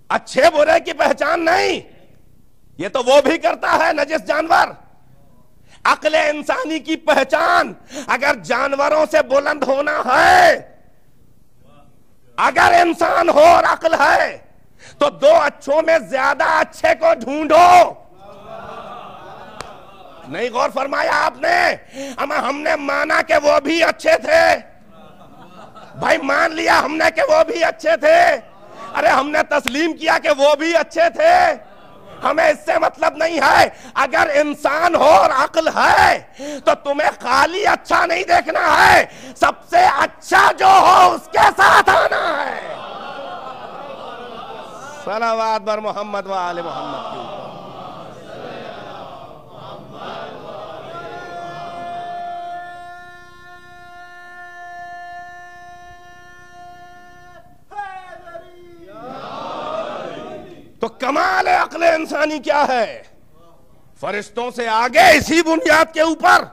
اچھے برے کی پہچان نہیں، یہ تو وہ بھی کرتا ہے نجس جانور۔ عقل انسانی کی پہچان، اگر جانوروں سے بلند ہونا ہے، اگر انسان ہو اور عقل ہے تو دو اچھوں میں زیادہ اچھے کو ڈھونڈو۔ نہیں غور فرمایا آپ نے؟ اما ہم نے مانا کہ وہ بھی اچھے تھے، بھائی مان لیا ہم نے کہ وہ بھی اچھے تھے، ارے ہم نے تسلیم کیا کہ وہ بھی اچھے تھے، ہمیں اس سے مطلب نہیں ہے۔ اگر انسان ہو اور عقل ہے تو تمہیں خالی اچھا نہیں دیکھنا ہے، سب سے اچھا جو ہو اس کے ساتھ آنا ہے۔ صلوات بر محمد و آل محمد کی۔ تو کمال عقل انسانی کیا ہے؟ فرشتوں سے آگے اسی بنیاد کے اوپر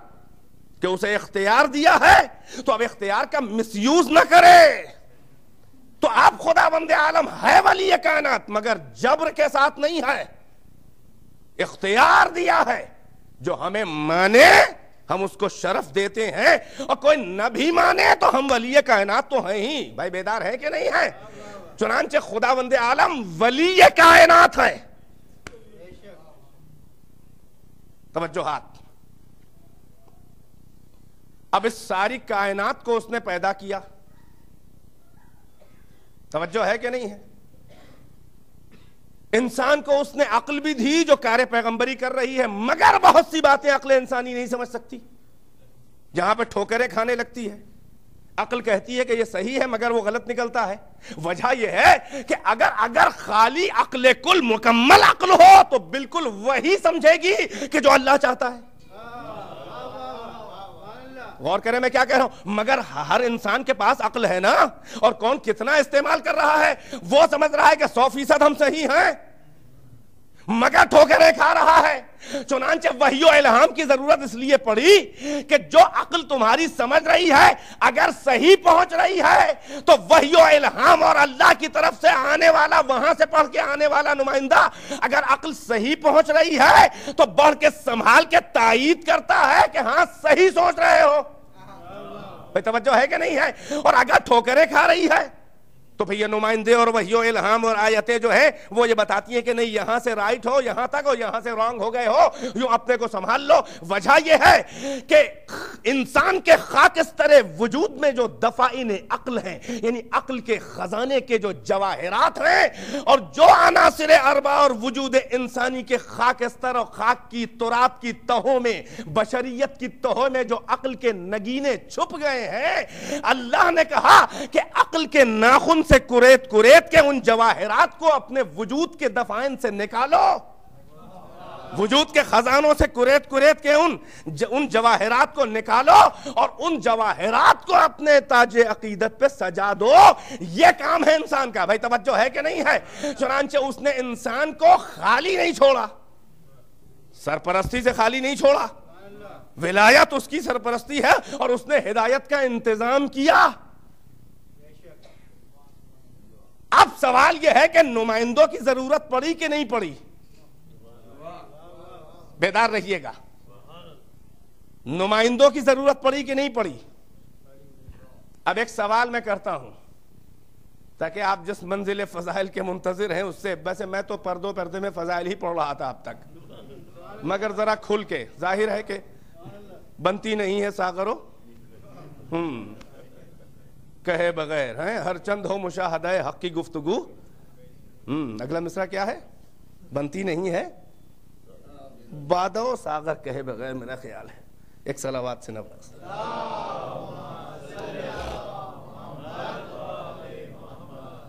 کہ اسے اختیار دیا ہے تو اب اختیار کا مس یوز نہ کرے۔ تو آپ خداوند عالم ہے ولی کائنات مگر جبر کے ساتھ نہیں ہے، اختیار دیا ہے، جو ہمیں مانے ہم اس کو شرف دیتے ہیں، اور کوئی نہ بھی مانے تو ہم ولی کائنات تو ہیں ہی۔ بھائی بیدار ہے کہ نہیں ہے؟ چنانچہ خداوند عالم ولی کائنات ہے۔ توجہات، اب اس ساری کائنات کو اس نے پیدا کیا، توجہ ہے کہ نہیں ہے؟ انسان کو اس نے عقل بھی دی جو کار پیغمبری کر رہی ہے، مگر بہت سی باتیں عقل انسانی نہیں سمجھ سکتی، جہاں پہ ٹھوکریں کھانے لگتی ہے۔ عقل کہتی ہے کہ یہ صحیح ہے مگر وہ غلط نکلتا ہے۔ وجہ یہ ہے کہ اگر خالی عقل کل مکمل عقل ہو تو بالکل وہی سمجھے گی کہ جو اللہ چاہتا ہے۔ غور کریں میں کیا کہہ رہا ہوں؟ مگر ہر انسان کے پاس عقل ہے نا، اور کون کتنا استعمال کر رہا ہے، وہ سمجھ رہا ہے کہ 100% ہم صحیح ہیں، مگر ٹھوکریں کھا رہا ہے۔ چنانچہ وحی و الہام کی ضرورت اس لیے پڑی کہ جو عقل تمہاری سمجھ رہی ہے اگر صحیح پہنچ رہی ہے تو وحی و الہام اور اللہ کی طرف سے آنے والا، وہاں سے پڑھ کے آنے والا نمائندہ اگر عقل صحیح پہنچ رہی ہے تو بڑھ کے سنبھال کے تائید کرتا ہے کہ ہاں صحیح سوچ رہے ہو۔ بھئی توجہ ہے کہ نہیں ہے؟ اور اگر ٹھوکریں کھا رہی ہے تو پھر یہ نمائندے اور وحی و الہام اور آیتیں جو ہیں وہ یہ بتاتی ہیں کہ نہیں یہاں سے رائٹ ہو یہاں تک، اور یہاں سے رانگ ہو گئے ہو، یوں اپنے کو سنبھال لو۔ وجہ یہ ہے کہ انسان کے خاکستر وجود میں جو دفائن عقل ہیں، یعنی عقل کے خزانے کے جو جواہرات ہیں، اور جو عناصر اربع اور وجود انسانی کے خاکستر اور خاک کی تراب کی تہوں میں، بشریت کی تہوں میں جو عقل کے نگینے چھپ گئے ہیں، اللہ نے کہا کہ عقل کے ناخن سے کریت کے ان جواہرات کو اپنے وجود کے دفائن سے نکالو، وجود کے خزانوں سے کریت کے ان جواہرات کو نکالو اور ان جواہرات کو اپنے تاج عقیدت پہ سجا دو۔ یہ کام ہے انسان کا۔ بھائی توجہ ہے کہ نہیں ہے؟ چنانچہ اس نے انسان کو خالی نہیں چھوڑا، سرپرستی سے خالی نہیں چھوڑا، ولایت اس کی سرپرستی ہے اور اس نے ہدایت کا انتظام کیا۔ اب سوال یہ ہے کہ نمائندوں کی ضرورت پڑی کہ نہیں پڑی؟ بیدار رہیے گا، نمائندوں کی ضرورت پڑی کہ نہیں پڑی؟ اب ایک سوال میں کرتا ہوں تاکہ آپ جس منزل فضائل کے منتظر ہیں اس سے، ویسے میں تو پردے میں فضائل ہی پڑھ رہا تھا اب تک، مگر ذرا کھل کے، ظاہر ہے کہ بنتی نہیں ہے ساغرو کہے بغیر، ہر چند ہو مشاہدہ حق کی گفتگو۔ اگلا مصرع کیا ہے؟ بنتی نہیں ہے بادو ساغر کہے بغیر، میرا خیال ہے۔ ایک صلوات سے نواز۔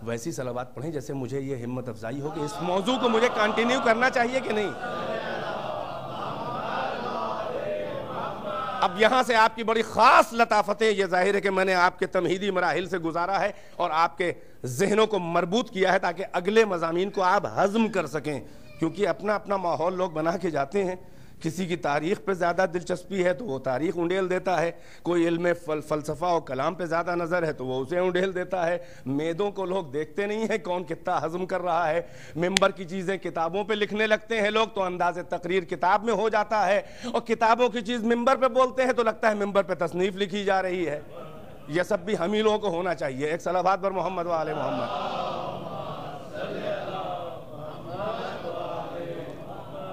ویسی صلوات پڑھیں جیسے مجھے یہ ہمت افزائی ہو کہ اس موضوع کو مجھے کنٹینیو کرنا چاہیے کہ نہیں۔ اب یہاں سے آپ کی بڑی خاص لطافتیں، یہ ظاہر ہے کہ میں نے آپ کے تمہیدی مراحل سے گزارا ہے اور آپ کے ذہنوں کو مربوط کیا ہے تاکہ اگلے مضامین کو آپ ہضم کر سکیں، کیونکہ اپنا ماحول لوگ بنا کے جاتے ہیں کسی کی تاریخ پہ زیادہ دلچسپی ہے تو وہ تاریخ انڈیل دیتا ہے، کوئی علم فلسفہ و کلام پہ زیادہ نظر ہے تو وہ اسے انڈیل دیتا ہے۔ میدوں کو لوگ دیکھتے نہیں ہیں کون کتنا ہضم کر رہا ہے، ممبر کی چیزیں کتابوں پہ لکھنے لگتے ہیں لوگ تو انداز تقریر کتاب میں ہو جاتا ہے، اور کتابوں کی چیز ممبر پہ بولتے ہیں تو لگتا ہے ممبر پہ تصنیف لکھی جا رہی ہے۔ یہ سب بھی ہم ہی لوگوں کو ہونا چاہیے۔ ایک صلوات پر محمد و آل محمد۔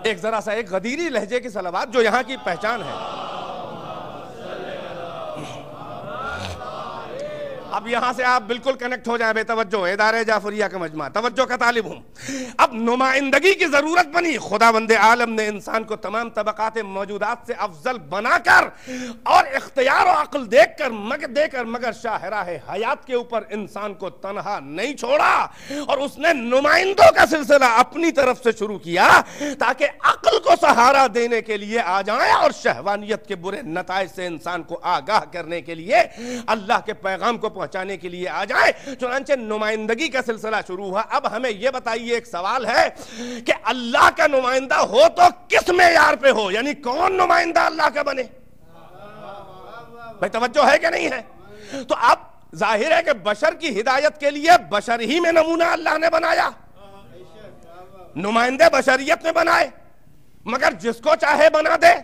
ایک ذرا سا ایک غدیری لہجے کی صلوات جو یہاں کی پہچان ہے۔ اب یہاں سے آپ بالکل کنیکٹ ہو جائیں، بے توجہ ادارے جعفریہ کا مجمع، توجہ کا طالب ہوں۔ اب نمائندگی کی ضرورت بنی، خداوند عالم نے انسان کو تمام طبقات موجودات سے افضل بنا کر اور اختیار و عقل دے کر مگر شاہراہ حیات کے اوپر انسان کو تنہا نہیں چھوڑا، اور اس نے نمائندوں کا سلسلہ اپنی طرف سے شروع کیا تاکہ عقل کو سہارا دینے کے لیے آ جائیں اور شہوانیت کے برے نتائج سے انسان کو آگاہ کرنے کے لیے، اللہ کے پیغام کو پہنچانے کے لیے آ جائے۔ چنانچہ نمائندگی کا سلسلہ شروع ہوا۔ اب ہمیں یہ بتائیے، ایک سوال ہے کہ اللہ کا نمائندہ ہو تو کس معیار پہ ہو، یعنی کون نمائندہ اللہ کا بنے؟ بھائی توجہ ہے کہ نہیں ہے؟ تو اب ظاہر ہے کہ بشر کی ہدایت کے لیے بشر ہی میں نمونہ اللہ نے بنایا، نمائندے بشریت میں بنائے، مگر جس کو چاہے بنا دے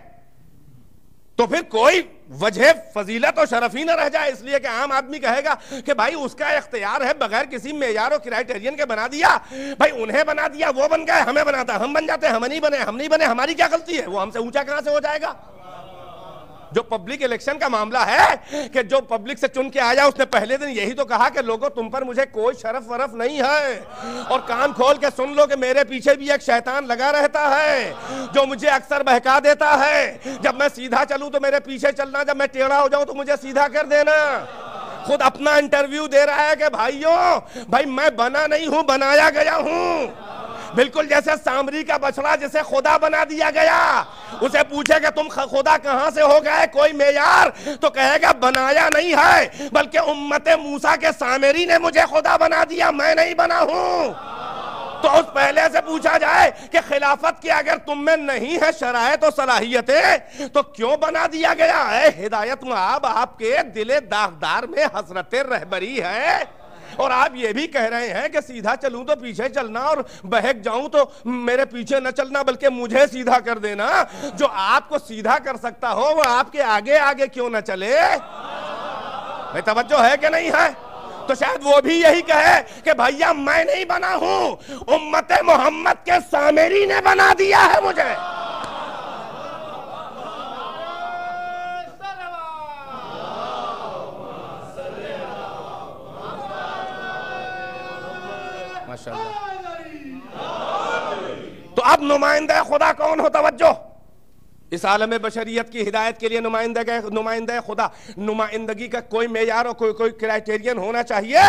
تو پھر کوئی وجہ فضیلت و شرف ہی نہ رہ جائے، اس لیے کہ عام آدمی کہے گا کہ بھائی اس کا اختیار ہے، بغیر کسی معیار و کرائٹیرین کے بنا دیا، بھائی انہیں بنا دیا، وہ بن گئے، ہمیں بناتا، ہم بن جاتے، ہم نہیں بنے، ہماری کیا غلطی ہے؟ وہ ہم سے اونچا کہاں سے ہو جائے گا؟ جو پبلک الیکشن کا معاملہ ہے کہ جو پبلک سے چن کے آیا، اس نے پہلے دن یہی تو کہا کہ لوگوں تم پر مجھے کوئی شرف ورف نہیں ہے، اور کان کھول کے سن لو کہ میرے پیچھے بھی ایک شیطان لگا رہتا ہے جو مجھے اکثر بہکا دیتا ہے، جب میں سیدھا چلوں تو میرے پیچھے چلنا، جب میں ٹیڑھا ہو جاؤں تو مجھے سیدھا کر دینا۔ خود اپنا انٹرویو دے رہا ہے کہ بھائی میں بنا نہیں ہوں، بنایا گیا ہوں۔ بالکل جیسے سامری کا بچڑا جسے خدا بنا دیا گیا، اسے پوچھے کہ تم خدا کہاں سے ہو گئے، کوئی معیار، تو کہے گا بنایا نہیں ہے، بلکہ امت موسیٰ کے سامری نے مجھے خدا بنا دیا، میں نہیں بنا ہوں۔ تو اس پہلے سے پوچھا جائے کہ خلافت کی اگر تم میں نہیں ہے شرائط و صلاحیتیں تو کیوں بنا دیا گیا ہے؟ ہدایت مآب آپ کے دل داغدار میں حسرت رہبری ہے، اور آپ یہ بھی کہہ رہے ہیں کہ سیدھا چلوں تو پیچھے چلنا، اور بہک جاؤں تو میرے پیچھے نہ چلنا بلکہ مجھے سیدھا کر دینا۔ جو آپ کو سیدھا کر سکتا ہو وہ آپ کے آگے آگے کیوں نہ چلے؟ بھائی توجہ ہے کہ نہیں ہے؟ تو شاید وہ بھی یہی کہے کہ بھائیا میں نہیں بنا ہوں، امت محمد کے سامری نے بنا دیا ہے مجھے۔ تو اب نمائندہ خدا کون ہو؟ توجہ، اس عالم بشریت کی ہدایت کے لیے نمائندہ خدا، نمائندگی کا کوئی معیار اور کوئی کرائٹیرین ہونا چاہیے۔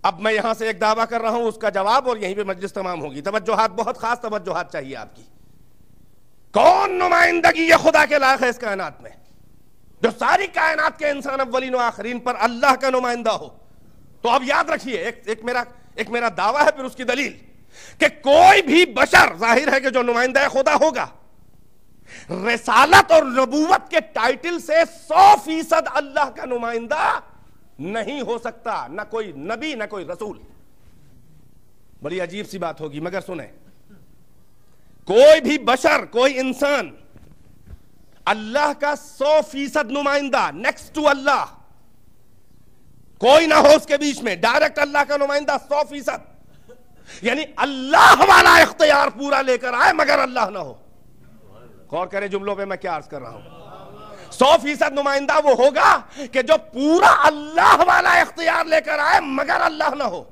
اب میں یہاں سے ایک دعویٰ کر رہا ہوں، اس کا جواب، اور یہیں پہ مجلس تمام ہوگی۔ توجہات، بہت خاص توجہات چاہیے آپ کی۔ کون نمائندگی یہ خدا کے لائق ہے اس کائنات میں، جو ساری کائنات کے انسان اولین و آخرین پر اللہ کا نمائندہ ہو؟ تو اب یاد رکھیے، ایک میرا دعویٰ ہے، پھر اس کی دلیل، کہ کوئی بھی بشر، ظاہر ہے کہ جو نمائندہ خدا ہوگا، رسالت اور نبوت کے ٹائٹل سے 100% اللہ کا نمائندہ نہیں ہو سکتا، نہ کوئی نبی نہ کوئی رسول۔ بڑی عجیب سی بات ہوگی مگر سنیں، کوئی بھی بشر، کوئی انسان اللہ کا 100% نمائندہ، نیکسٹ ٹو اللہ کوئی نہ ہو اس کے بیچ میں، ڈائریکٹ اللہ کا نمائندہ 100%، یعنی اللہ والا اختیار پورا لے کر آئے مگر اللہ نہ ہو۔ غور کریں جملوں پہ میں کیا عرض کر رہا ہوں۔ 100% نمائندہ وہ ہوگا کہ جو پورا اللہ والا اختیار لے کر آئے مگر اللہ نہ ہو۔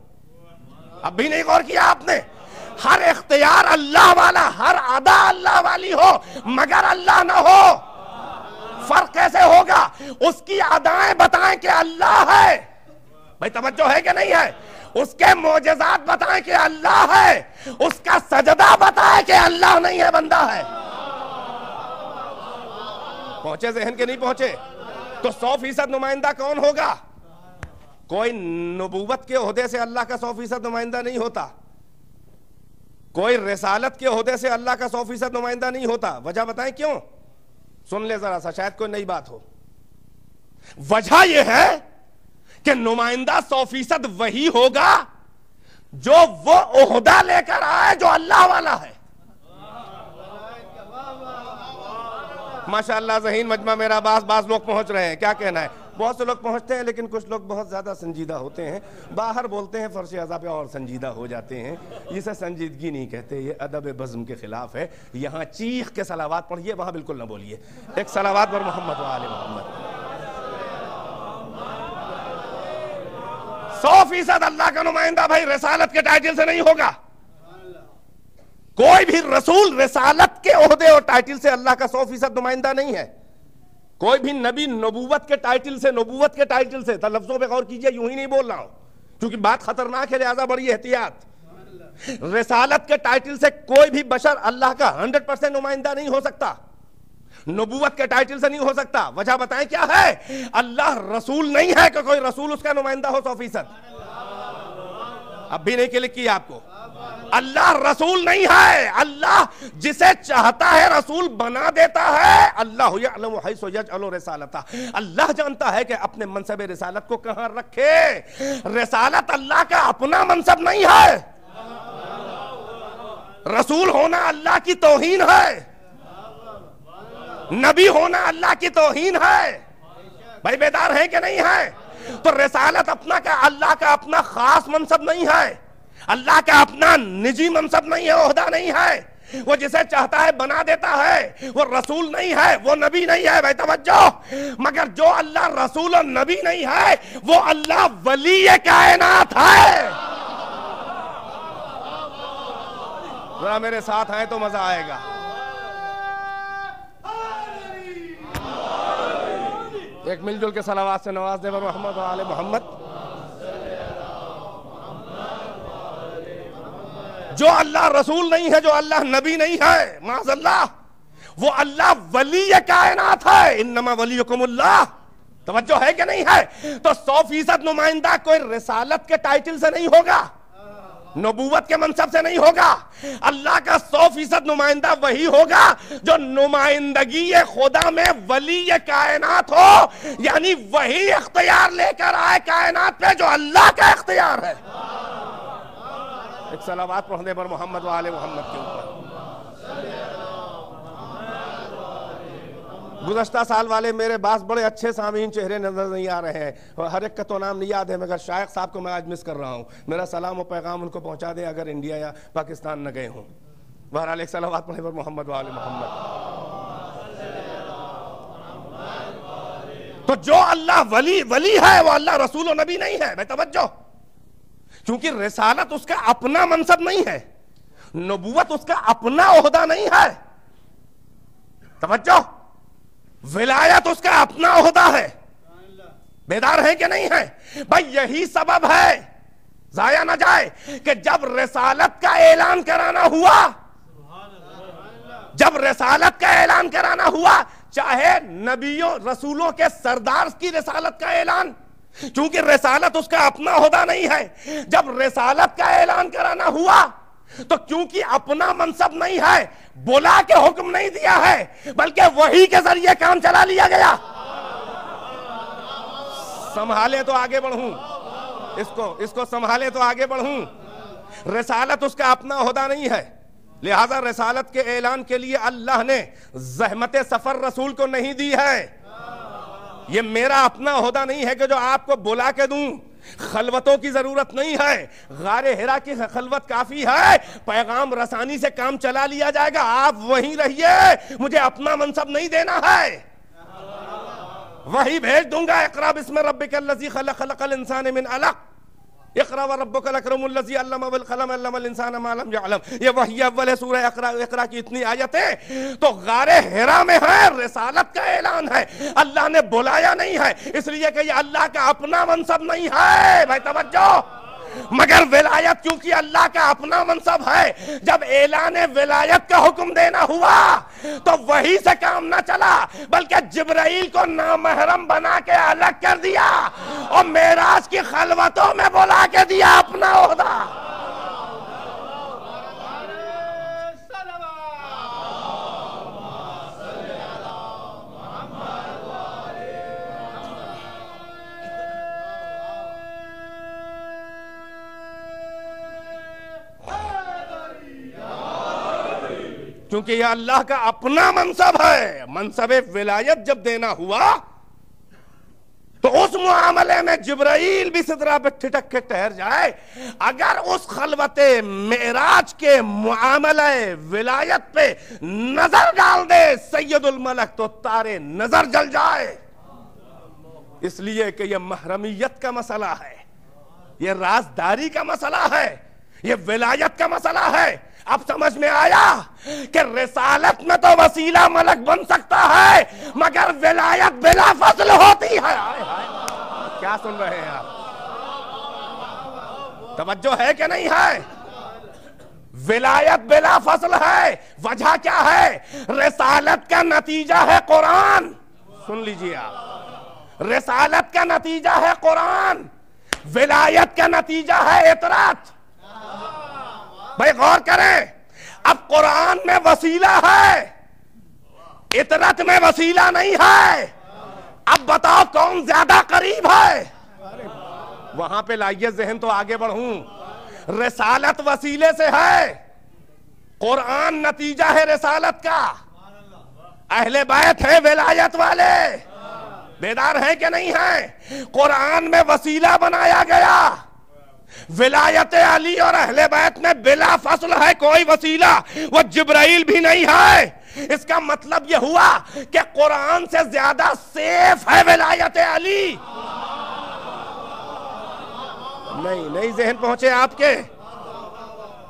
اب بھی نہیں غور کیا آپ نے؟ ہر اختیار اللہ والا، ہر ادا اللہ والی ہو مگر اللہ نہ ہو۔ فرق کیسے ہوگا؟ اس کی ادائیں بتائیں کہ اللہ ہے، بھائی توجہ ہے کہ نہیں ہے؟ اس کے معجزات بتائیں کہ اللہ ہے، اس کا سجدہ بتائیں کہ اللہ نہیں ہے، بندہ ہے۔ پہنچے ذہن کے نہیں پہنچے؟ تو 100% نمائندہ کون ہوگا؟ کوئی نبوت کے عہدے سے اللہ کا 100% نمائندہ نہیں ہوتا، کوئی رسالت کے عہدے سے اللہ کا 100% نمائندہ نہیں ہوتا. وجہ بتائیں کیوں؟ سن لے ذرا سا، شاید کوئی نئی بات ہو. وجہ یہ ہے کہ نمائندہ 100% وہی ہوگا جو وہ عہدہ لے کر آئے جو اللہ والا ہے. ماشاءاللہ ذہین مجمع میرا بعض لوگ پہنچ رہے ہیں. کیا کہنا ہے؟ بہت سے لوگ پہنچتے ہیں لیکن کچھ لوگ بہت زیادہ سنجیدہ ہوتے ہیں، باہر بولتے ہیں فرش اعضاء پہ اور سنجیدہ ہو جاتے ہیں. اسے سنجیدگی نہیں کہتے، یہ ادب بزم کے خلاف ہے. یہاں چیخ کے صلوات پڑھیے، وہاں بالکل نہ بولیے. ایک صلوات پر محمد و آل محمد. 100% اللہ کا نمائندہ بھائی رسالت کے ٹائٹل سے نہیں ہوگا. کوئی بھی رسول رسالت کے عہدے اور ٹائٹل سے اللہ کا 100% نمائندہ نہیں ہے. کوئی بھی نبی نبوت کے ٹائٹل سے لفظوں پہ غور کیجئے، یوں ہی نہیں بول رہا ہوں کیونکہ بات خطرناک ہے، لہذا بڑی احتیاط. رسالت کے ٹائٹل سے کوئی بھی بشر اللہ کا 100% نمائندہ نہیں ہو سکتا، نبوت کے ٹائٹل سے نہیں ہو سکتا. وجہ بتائیں کیا ہے؟ اللہ رسول نہیں ہے کہ کوئی رسول اس کا نمائندہ ہو 100%. اب بھی نہیں کلک کیا آپ کو. اللہ رسول نہیں ہے، اللہ جسے چاہتا ہے رسول بنا دیتا ہے. اللہ یعلم حیث یجعل رسالتہ، اللہ جانتا ہے کہ اپنے منصب رسالت کو کہاں رکھے. رسالت اللہ کا اپنا منصب نہیں ہے. رسول ہونا اللہ کی توہین ہے، نبی ہونا اللہ کی توہین ہے. بھائی بیدار ہے کہ نہیں ہے؟ تو رسالت اللہ کا اپنا خاص منصب نہیں ہے، اللہ کا اپنا نجی منصب نہیں ہے، عہدہ نہیں ہے. وہ جسے چاہتا ہے بنا دیتا ہے. وہ رسول نہیں ہے، وہ نبی نہیں ہے. بھائی توجہ. مگر جو اللہ رسول اور نبی نہیں ہے وہ اللہ ولی کائنات ہے. ذرا میرے ساتھ آئے تو مزہ آئے گا. ایک مل جل کے صلوات سے نواز دے محمد و آل محمد. جو اللہ رسول نہیں ہے، جو اللہ نبی نہیں ہے، معاذ اللہ، وہ اللہ ولی کائنات ہے. انما ولیکم اللہ. توجہ ہے کہ نہیں ہے؟ تو 100% نمائندہ کوئی رسالت کے ٹائٹل سے نہیں ہوگا، نبوت کے منصب سے نہیں ہوگا. اللہ کا 100% نمائندہ وہی ہوگا جو نمائندگی خدا میں ولی کائنات ہو، یعنی وہی اختیار لے کر آئے کائنات پہ جو اللہ کا اختیار ہے. ایک صلوات پڑھنے پر محمد و آل محمد کے اوپر. گزشتہ سال والے میرے بعض بڑے اچھے سامعین چہرے نظر نہیں آ رہے ہیں، ہر ایک کا تو نام نہیں یاد ہے، مگر شائخ صاحب کو میں آج مس کر رہا ہوں. میرا سلام و پیغام ان کو پہنچا دیں اگر انڈیا یا پاکستان نہ گئے ہوں. بہرحال ایک صلوات پڑھنے پر محمد و آل محمد. تو جو اللہ ولی ہے وہ اللہ رسول و نبی نہیں ہے. بھائی توجہ. کیونکہ رسالت اس کا اپنا منصب نہیں ہے، نبوت اس کا اپنا عہدہ نہیں ہے. توجہ. ولایت اس کا اپنا عہدہ ہے. بیدار ہے کہ نہیں ہے؟ بھائی یہی سبب ہے، ضائع نہ جائے، کہ جب رسالت کا اعلان کرانا ہوا، چاہے نبیوں رسولوں کے سردار کی رسالت کا اعلان، چونکہ رسالت اس کا اپنا عہدہ نہیں ہے، جب رسالت کا اعلان کرانا ہوا تو کیونکہ اپنا منصب نہیں ہے، بلا کے حکم نہیں دیا ہے، بلکہ وحی کے ذریعے کام چلا لیا گیا. سنبھالے تو آگے بڑھوں، اس کو سنبھالے تو آگے بڑھوں. رسالت اس کا اپنا عہدہ نہیں ہے، لہذا رسالت کے اعلان کے لیے اللہ نے زحمت سفر رسول کو نہیں دی ہے. یہ میرا اپنا عہدہ نہیں ہے کہ جو آپ کو بلا کے دوں. خلوتوں کی ضرورت نہیں ہے، غار حرا کی خلوت کافی ہے، پیغام رسانی سے کام چلا لیا جائے گا. آپ وہیں رہیے، مجھے اپنا منصب نہیں دینا ہے. وہی بھیج دوں گا. اقرا بسم ربک الذی خلق، خلق الانسان من علق. اقرا وربک الاکرم الذی علم بالقلم علم الانسان ما لم یعلم. یہ وحی اول ہے سورہ اقرا کی اتنی آیتیں تو غار حرا میں ہے، رسالت کا اعلان ہے. اللہ نے بلایا نہیں ہے اس لیے کہ یہ اللہ کا اپنا منصب نہیں ہے. بھائی توجہ. مگر ولایت کیونکہ اللہ کا اپنا منصب ہے، جب اعلان ولایت کا حکم دینا ہوا تو وہی سے کام نہ چلا، بلکہ جبرائیل کو نامحرم بنا کے الگ کر دیا اور معراج کی خلوتوں میں بلا کے دیا اپنا عہدہ. کیونکہ یہ اللہ کا اپنا منصب ہے. منصب ولایت جب دینا ہوا تو اس معاملے میں جبرائیل بھی سدرہ پہ ٹھٹک کے ٹھہر جائے. اگر اس خلوت معراج کے معاملہ ولایت پہ نظر ڈال دے سید الملک تو تارے نظر جل جائے. اس لیے کہ یہ محرمیت کا مسئلہ ہے, یہ رازداری کا مسئلہ ہے, یہ ولایت کا مسئلہ ہے. اب سمجھ میں آیا کہ رسالت میں تو وسیلہ ملک بن سکتا ہے مگر ولایت بلا فضل ہوتی ہے. کیا سن رہے ہیں آپ؟ توجہ ہے کہ نہیں ہے؟ ولایت بلا فضل ہے. وجہ کیا ہے؟ رسالت کا نتیجہ ہے قرآن. سن لیجئے آپ, رسالت کا نتیجہ ہے قرآن, ولایت کا نتیجہ ہے اطاعت. بھائی غور کریں, اب قرآن میں وسیلہ ہے, اطاعت میں وسیلہ نہیں ہے. اب بتاؤ کون زیادہ قریب ہے؟ وہاں پہ لائیے ذہن تو آگے بڑھوں. رسالت وسیلے سے ہے, قرآن نتیجہ ہے رسالت کا. اہل بیت ہے ولایت والے, بیدار ہیں کہ نہیں ہیں؟ قرآن میں وسیلہ بنایا گیا. ولایت علی اور اہل بیت میں بلا فصل ہے کوئی وسیلہ, وہ جبرائیل بھی نہیں ہے. اس کا مطلب یہ ہوا کہ قرآن سے زیادہ سیف ہے ولایت علی. نہیں ذہن پہنچے آپ کے,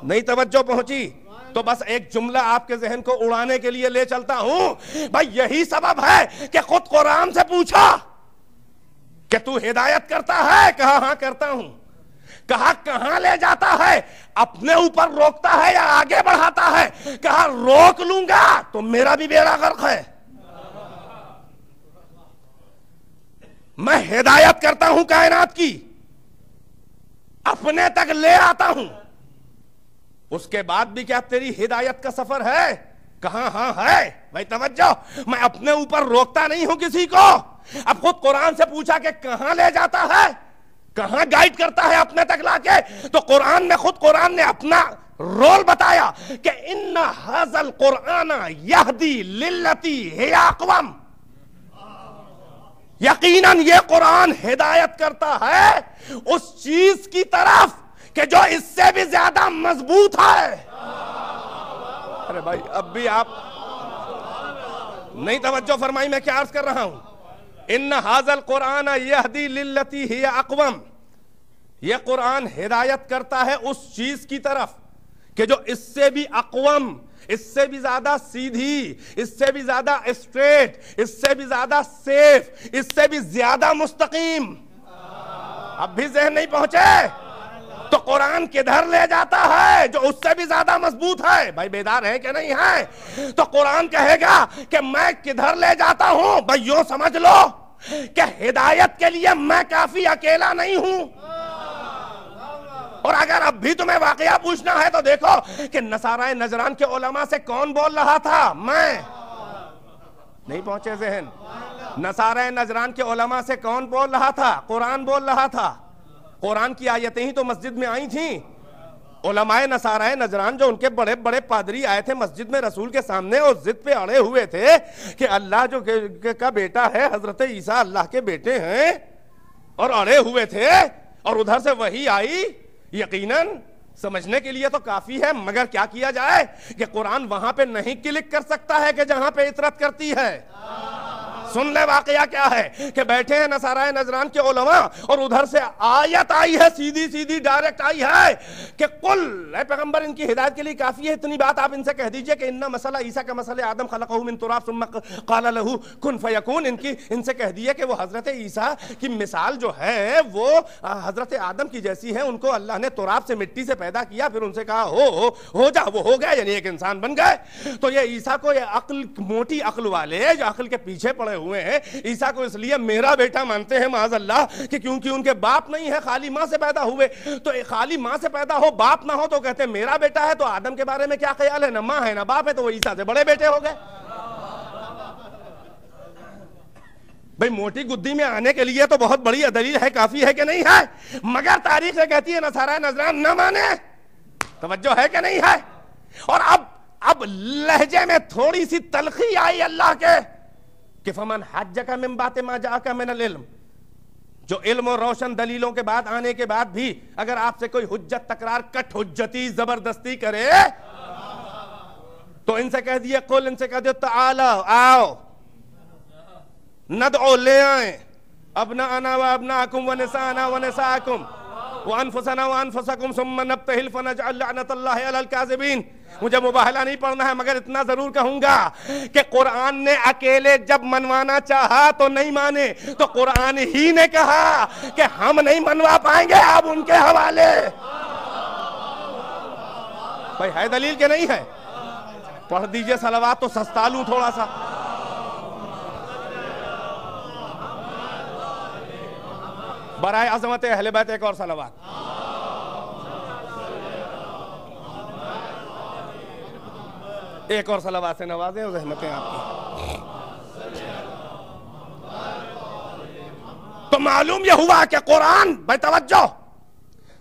نہیں توجہ پہنچی تو بس ایک جملہ آپ کے ذہن کو اڑانے کے لیے لے چلتا ہوں. بھائی یہی سبب ہے کہ خود قرآن سے پوچھا کہ تو ہدایت کرتا ہے؟ کہا ہاں کرتا ہوں. کہا کہاں لے جاتا ہے؟ اپنے اوپر روکتا ہے یا آگے بڑھاتا ہے؟ کہا روک لوں گا تو میرا بھی بیڑا غرق ہے. میں ہدایت کرتا ہوں کائنات کی, اپنے تک لے آتا ہوں. اس کے بعد بھی کیا تیری ہدایت کا سفر ہے؟ کہاں ہاں ہے. بھائی توجہ, میں اپنے اوپر روکتا نہیں ہوں کسی کو. اب خود قرآن سے پوچھا کہ کہاں لے جاتا ہے, کہاں گائیڈ کرتا ہے اپنے تک لا کے, تو قرآن میں خود قرآن نے اپنا رول بتایا کہ ان ھذا القرآن یہدی للتی ہی اقوم. یقیناً یہ قرآن ہدایت کرتا ہے اس چیز کی طرف کہ جو اس سے بھی زیادہ مضبوط ہے. ارے بھائی اب بھی آپ نہیں توجہ فرمائی, میں کیا عرض کر رہا ہوں. ان ھذا القرآن یہدی للتی ہی اقوم, یہ قرآن ہدایت کرتا ہے اس چیز کی طرف کہ جو اس سے بھی اقوم, اس سے بھی زیادہ سیدھی, اس سے بھی زیادہ اسٹریٹ, اس سے بھی زیادہ سیف, اس سے بھی زیادہ مستقیم. اب بھی ذہن نہیں پہنچے تو قرآن کدھر لے جاتا ہے؟ جو اس سے بھی زیادہ مضبوط ہے. بھائی بیدار ہے کہ نہیں ہے؟ تو قرآن کہے گا کہ میں کدھر لے جاتا ہوں. بھائی یوں سمجھ لو کہ ہدایت کے لیے میں کافی اکیلا نہیں ہوں. اور اگر اب بھی تمہیں واقعہ پوچھنا ہے تو دیکھو کہ نصارہ نجران کے علماء سے کون بول رہا تھا؟ میں. نہیں پہنچے ذہن؟ نصارہ نجران کے علماء سے کون بول رہا تھا؟ قرآن بول رہا تھا. قرآن کی آیتیں ہی تو مسجد میں آئی تھیں. علماء نصارہ نجران جو ان کے بڑے بڑے پادری آئے تھے مسجد میں رسول کے سامنے اور ضد پہ اڑے ہوئے تھے کہ اللہ جو کا بیٹا ہے, حضرت عیسیٰ اللہ کے بیٹے ہیں, اور اڑے ہوئے تھے, اور ادھر سے وحی آئی. یقیناً سمجھنے کے لیے تو کافی ہے, مگر کیا کیا جائے کہ قرآن وہاں پہ نہیں کلک کر سکتا ہے کہ جہاں پہ اطرت کرتی ہے. سن لے واقعہ کیا ہے کہ بیٹھے ہیں نصارہ نجران کے علماء اور ادھر سے آیت آئی ہے, سیدھی سیدھی ڈائریکٹ آئی ہے کہ قل, اے پیغمبر ان کی ہدایت کے لیے کافی ہے اتنی بات آپ ان سے کہہ دیجئے کہ انہا مسئلہ عیسیٰ کا مسئلہ آدم خلقہ من تراب ثم قال له کن فیکون. ان سے کہہ دیئے کہ وہ حضرت عیسیٰ کی مثال جو ہے وہ حضرت آدم کی جیسی ہے. ان کو اللہ نے تراب سے مٹی سے پیدا کیا, پھر ان سے کہا ہو جا, وہ ہو گیا, یعنی ایک انسان بن گئے. تو یہ عیسیٰ کو, یہ عقل, موٹی عقل والے جو عقل کے پیچھے پڑے ہوئے ہیں, عیسیٰ کو اس لیے میرا بیٹا مانتے ہیں معاذ اللہ کہ کیونکہ ان کے باپ نہیں ہے, خالی ماں سے پیدا ہوئے. تو خالی ماں سے پیدا ہو, باپ نہ ہو, تو کہتے ہیں میرا بیٹا ہے. تو آدم کے بارے میں کیا خیال ہے؟ نہ ماں ہے نہ باپ ہے, تو وہ عیسیٰ سے بڑے بیٹے ہو گئے. بھئی موٹی گدی میں آنے کے لیے تو بہت بڑی دلیل ہے, کافی ہے کہ نہیں ہے, مگر تاریخ سے کہتی ہے نصارہ نجران نہ مانے. توجہ ہے کہ نہیں ہے؟ اور اب اب لہجے میں تھوڑی سی تلخی آئی اللہ کے کہ فمن حجک من بعد ما جاءک من العلم، جو علم اور روشن دلیلوں کے بعد آنے کے بعد بھی اگر آپ سے کوئی حجت تکرار کٹ حجتی زبردستی کرے تو ان سے کہہ دیے قل، ان سے کہہ دیے تعالو، آؤ ندعو، لے آئیں ابناءنا و ابناءکم و نساءنا و نساءکم وانفسنا وانفسکم ثم نبتہل فنجعل لعنت اللہ علی الکاذبین۔ مجھے مباہلہ نہیں پڑھنا ہے مگر اتنا ضرور کہوں گا کہ قرآن نے اکیلے جب منوانا چاہا تو نہیں مانے، تو قرآن ہی نے کہا کہ ہم نہیں منوا پائیں گے، اب ان کے حوالے۔ بھائی ہے دلیل کہ نہیں ہے؟ پڑھ دیجئے صلوات تو سستا لوں تھوڑا سا۔ برائے عظمت اہل بیت ایک اور صلوات۔ ایک اور صلوات سے نوازیں اور رحمتیں آپ کی۔ تو معلوم یہ ہوا کہ قرآن، بھائی توجہ،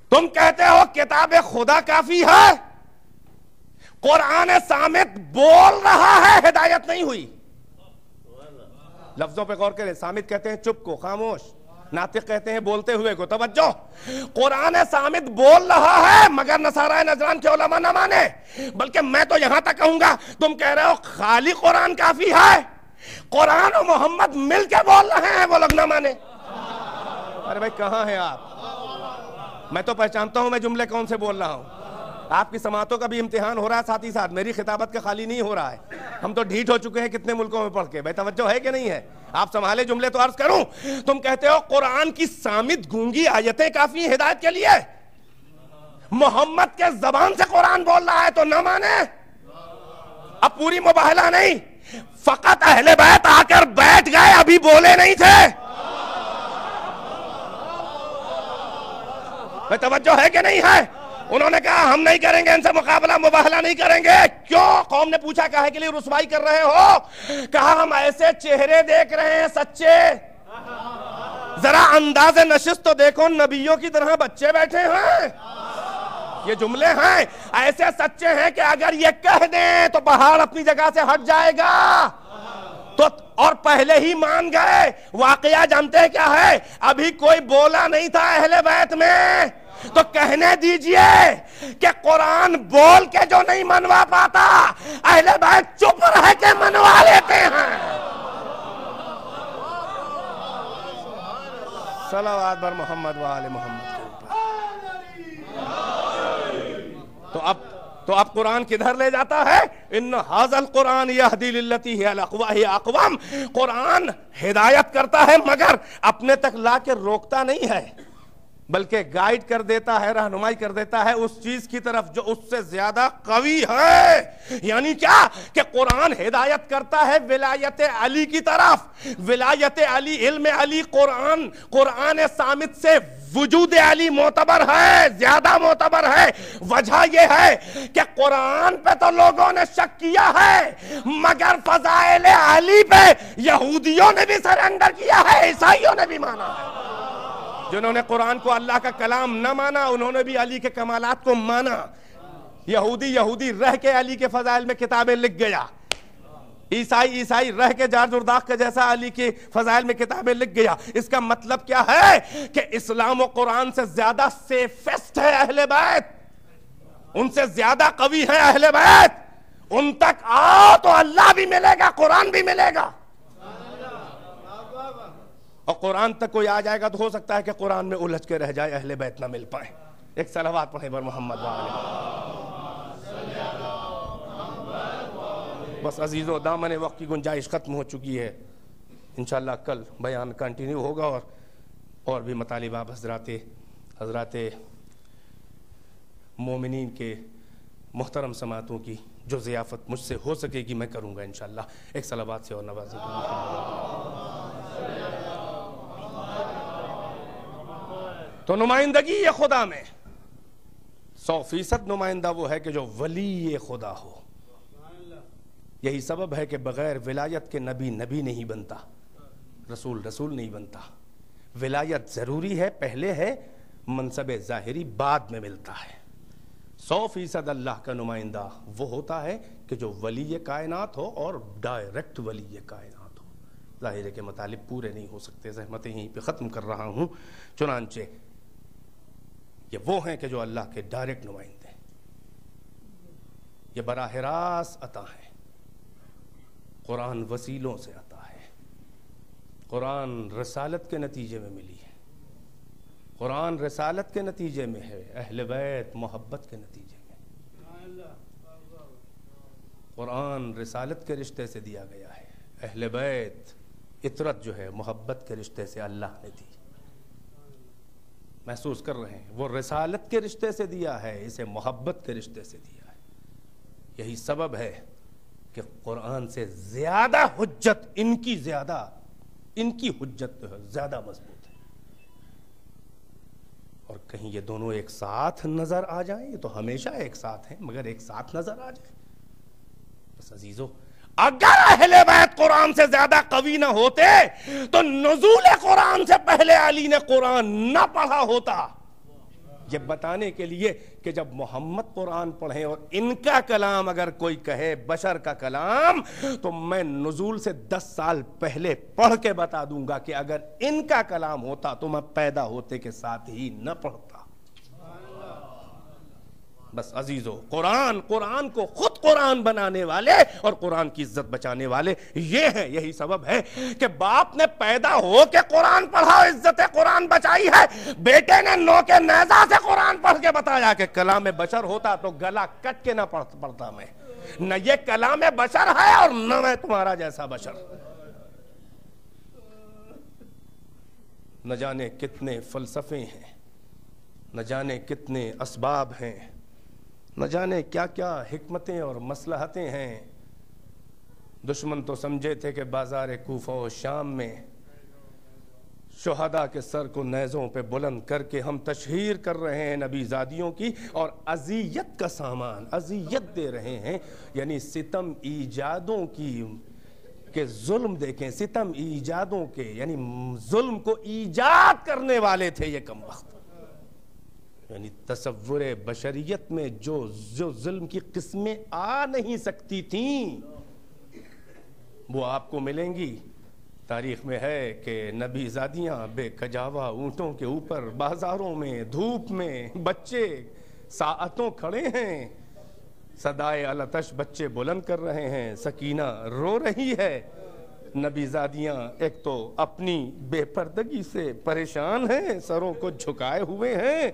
تم کہتے ہو کتاب خدا کافی ہے، قرآن صامت بول رہا ہے، ہدایت نہیں ہوئی۔ لفظوں پہ غور کریں، صامت کہتے ہیں چپ کو، خاموش، ناطق کہتے ہیں بولتے ہوئے کو۔ توجہ، قرآن صامت بول رہا ہے مگر نصارہ نجران کے علماء نہ مانے، بلکہ میں تو یہاں تک کہوں گا، تم کہہ رہے ہو خالی قرآن کافی ہے، قرآن و محمد مل کے بول رہے ہیں، وہ لوگ نہ مانے۔ ارے بھائی کہاں ہیں آپ؟ میں تو پہچانتا ہوں میں جملے کون سے بول رہا ہوں۔ آپ کی سماعتوں کا بھی امتحان ہو رہا ہے، ساتھ ہی ساتھ میری خطابت کا خالی نہیں ہو رہا ہے۔ ہم تو ڈھیٹ ہو چکے ہیں کتنے ملکوں میں پڑھ کے۔ بھائی توجہ ہے کہ نہیں ہے؟ آپ سنبھالے جملے تو عرض کروں۔ تم کہتے ہو قرآن کی صامت گونگی آیتیں کافی ہیں ہدایت کے لیے، محمد کے زبان سے قرآن بول رہا ہے تو نہ مانے۔ اب پوری مباہلہ نہیں، فقط اہل بیت آ کر بیٹھ گئے، ابھی بولے نہیں تھے۔ بھائی توجہ ہے کہ نہیں ہے؟ انہوں نے کہا ہم نہیں کریں گے ان سے مقابلہ، مباہلہ نہیں کریں گے۔ کیوں؟ قوم نے پوچھا کہا کے لیے رسوائی کر رہے ہو؟ کہا ہم ایسے چہرے دیکھ رہے ہیں سچے، ذرا انداز نشست تو دیکھو، نبیوں کی طرح بچے بیٹھے ہیں۔ یہ جملے ہیں ایسے سچے ہیں کہ اگر یہ کہہ دیں تو پہاڑ اپنی جگہ سے ہٹ جائے گا، تو اور پہلے ہی مان گئے۔ واقعہ جانتے ہیں کیا ہے؟ ابھی کوئی بولا نہیں تھا اہل بیت میں، تو کہنے دیجئے کہ قرآن بول کے جو نہیں منوا پاتا، اہل بیت چپ رہ کے منوا لیتے ہیں۔ صلوات بر محمد و آل محمد کے اوپر۔ تو اب قرآن کدھر لے جاتا ہے؟ ان ھذا القرآن یہدی للتی ہی اقوم۔ قرآن ہدایت کرتا ہے مگر اپنے تک لا کے روکتا نہیں ہے، بلکہ گائیڈ کر دیتا ہے، رہنمائی کر دیتا ہے اس چیز کی طرف جو اس سے زیادہ قوی ہے۔ یعنی کیا؟ کہ قرآن ہدایت کرتا ہے ولایت علی کی طرف۔ ولایت علی، علم علی، قرآن صامت سے وجود علی معتبر ہے، زیادہ معتبر ہے۔ وجہ یہ ہے کہ قرآن پہ تو لوگوں نے شک کیا ہے مگر فضائل علی پہ یہودیوں نے بھی سرنڈر کیا ہے، عیسائیوں نے بھی مانا ہے۔ جنہوں نے قرآن کو اللہ کا کلام نہ مانا انہوں نے بھی علی کے کمالات کو مانا۔ یہودی رہ کے علی کے فضائل میں کتابیں لکھ گیا، عیسائی رہ کے جارج ارداخ کے جیسا علی کے فضائل میں کتابیں لکھ گیا۔ اس کا مطلب کیا ہے؟ کہ اسلام و قرآن سے زیادہ سیفسٹ ہے اہل بیت، ان سے زیادہ قوی ہے اہل بیت۔ ان تک آؤ تو اللہ بھی ملے گا، قرآن بھی ملے گا۔ اور قرآن تک کوئی آ جائے گا تو ہو سکتا ہے کہ قرآن میں الجھ کے رہ جائے، اہل بیت نہ مل پائیں۔ ایک صلوات پڑھیں بر محمد و آل محمد۔ بس عزیزو، دامن وقت کی گنجائش ختم ہو چکی ہے، انشاءاللہ کل بیان کنٹینیو ہوگا اور بھی مطالبہ حضرات مومنین کے محترم سماعتوں کی جو ضیافت مجھ سے ہو سکے گی میں کروں گا انشاءاللہ۔ ایک صلوات سے اور نوازی تو نمائندگی یہ خدا میں 100% نمائندہ وہ ہے کہ جو ولی خدا ہو۔ یہی سبب ہے کہ بغیر ولایت کے نبی نہیں بنتا، رسول نہیں بنتا۔ ولایت ضروری ہے، پہلے ہے، منصب ظاہری بعد میں ملتا ہے۔ 100% اللہ کا نمائندہ وہ ہوتا ہے کہ جو ولی کائنات ہو اور ڈائریکٹ ولی کائنات ہو. ظاہر ہے کہ مطالب پورے نہیں ہو سکتے، زحمتیں یہیں پہ ختم کر رہا ہوں. چنانچہ یہ وہ ہیں کہ جو اللہ کے ڈائریکٹ نمائندے ہیں، یہ براہ راست عطا ہے. قرآن وسیلوں سے عطا ہے. قرآن رسالت کے نتیجے میں ملی ہے. قرآن رسالت کے نتیجے میں ہے، اہل بیت محبت کے نتیجے میں. قرآن رسالت کے رشتے سے دیا گیا ہے، اہل بیت اطرت جو ہے محبت کے رشتے سے اللہ نے دی. محسوس کر رہے ہیں، وہ رسالت کے رشتے سے دیا ہے، اسے محبت کے رشتے سے دیا ہے. یہی سبب ہے کہ قرآن سے زیادہ حجت ان کی حجت زیادہ مضبوط ہے. اور کہیں یہ دونوں ایک ساتھ نظر آ جائیں، یہ تو ہمیشہ ایک ساتھ ہیں، مگر ایک ساتھ نظر آ جائیں. بس عزیزو، اگر اہل بیت قرآن سے زیادہ قوی نہ ہوتے تو نزول قرآن سے پہلے علی نے قرآن نہ پڑھا ہوتا. یہ بتانے کے لیے کہ جب محمد قرآن پڑھیں اور ان کا کلام اگر کوئی کہے بشر کا کلام، تو میں نزول سے 10 سال پہلے پڑھ کے بتا دوں گا کہ اگر ان کا کلام ہوتا تو میں پیدا ہوتے کے ساتھ ہی نہ پڑھتا. بس عزیزو، قرآن کو خود قرآن بنانے والے اور قرآن کی عزت بچانے والے یہ ہیں. یہی سبب ہے کہ باپ نے پیدا ہو کے قرآن پڑھا، عزت قرآن بچائی ہے. بیٹے نے نو کے نیزہ سے قرآن پڑھ کے بتایا کہ کلام بشر ہوتا تو گلا کٹ کے نہ پڑھتا میں. نہ یہ کلام بشر ہے اور نہ میں تمہارا جیسا بشر. نہ جانے کتنے فلسفے ہیں، نہ جانے کتنے اسباب ہیں، نہ جانے کیا کیا حکمتیں اور مصلحتیں ہیں. دشمن تو سمجھے تھے کہ بازار کوفہ و شام میں شہداء کے سر کو نیزوں پہ بلند کر کے ہم تشہیر کر رہے ہیں نبی زادیوں کی، اور اذیت کا سامان اذیت دے رہے ہیں. یعنی ستم ایجادوں کی کہ ظلم دیکھیں، ستم ایجادوں کے، یعنی ظلم کو ایجاد کرنے والے تھے یہ کم وقت. یعنی تصور بشریت میں جو ظلم کی قسمیں آ نہیں سکتی تھیں وہ آپ کو ملیں گی. تاریخ میں ہے کہ نبی زادیاں بے کجاوا اونٹوں کے اوپر بازاروں میں دھوپ میں بچے ساعتوں کھڑے ہیں، صدائے الاتش بچے بلند کر رہے ہیں، سکینہ رو رہی ہے. نبی زادیاں ایک تو اپنی بے پردگی سے پریشان ہیں، سروں کو جھکائے ہوئے ہیں،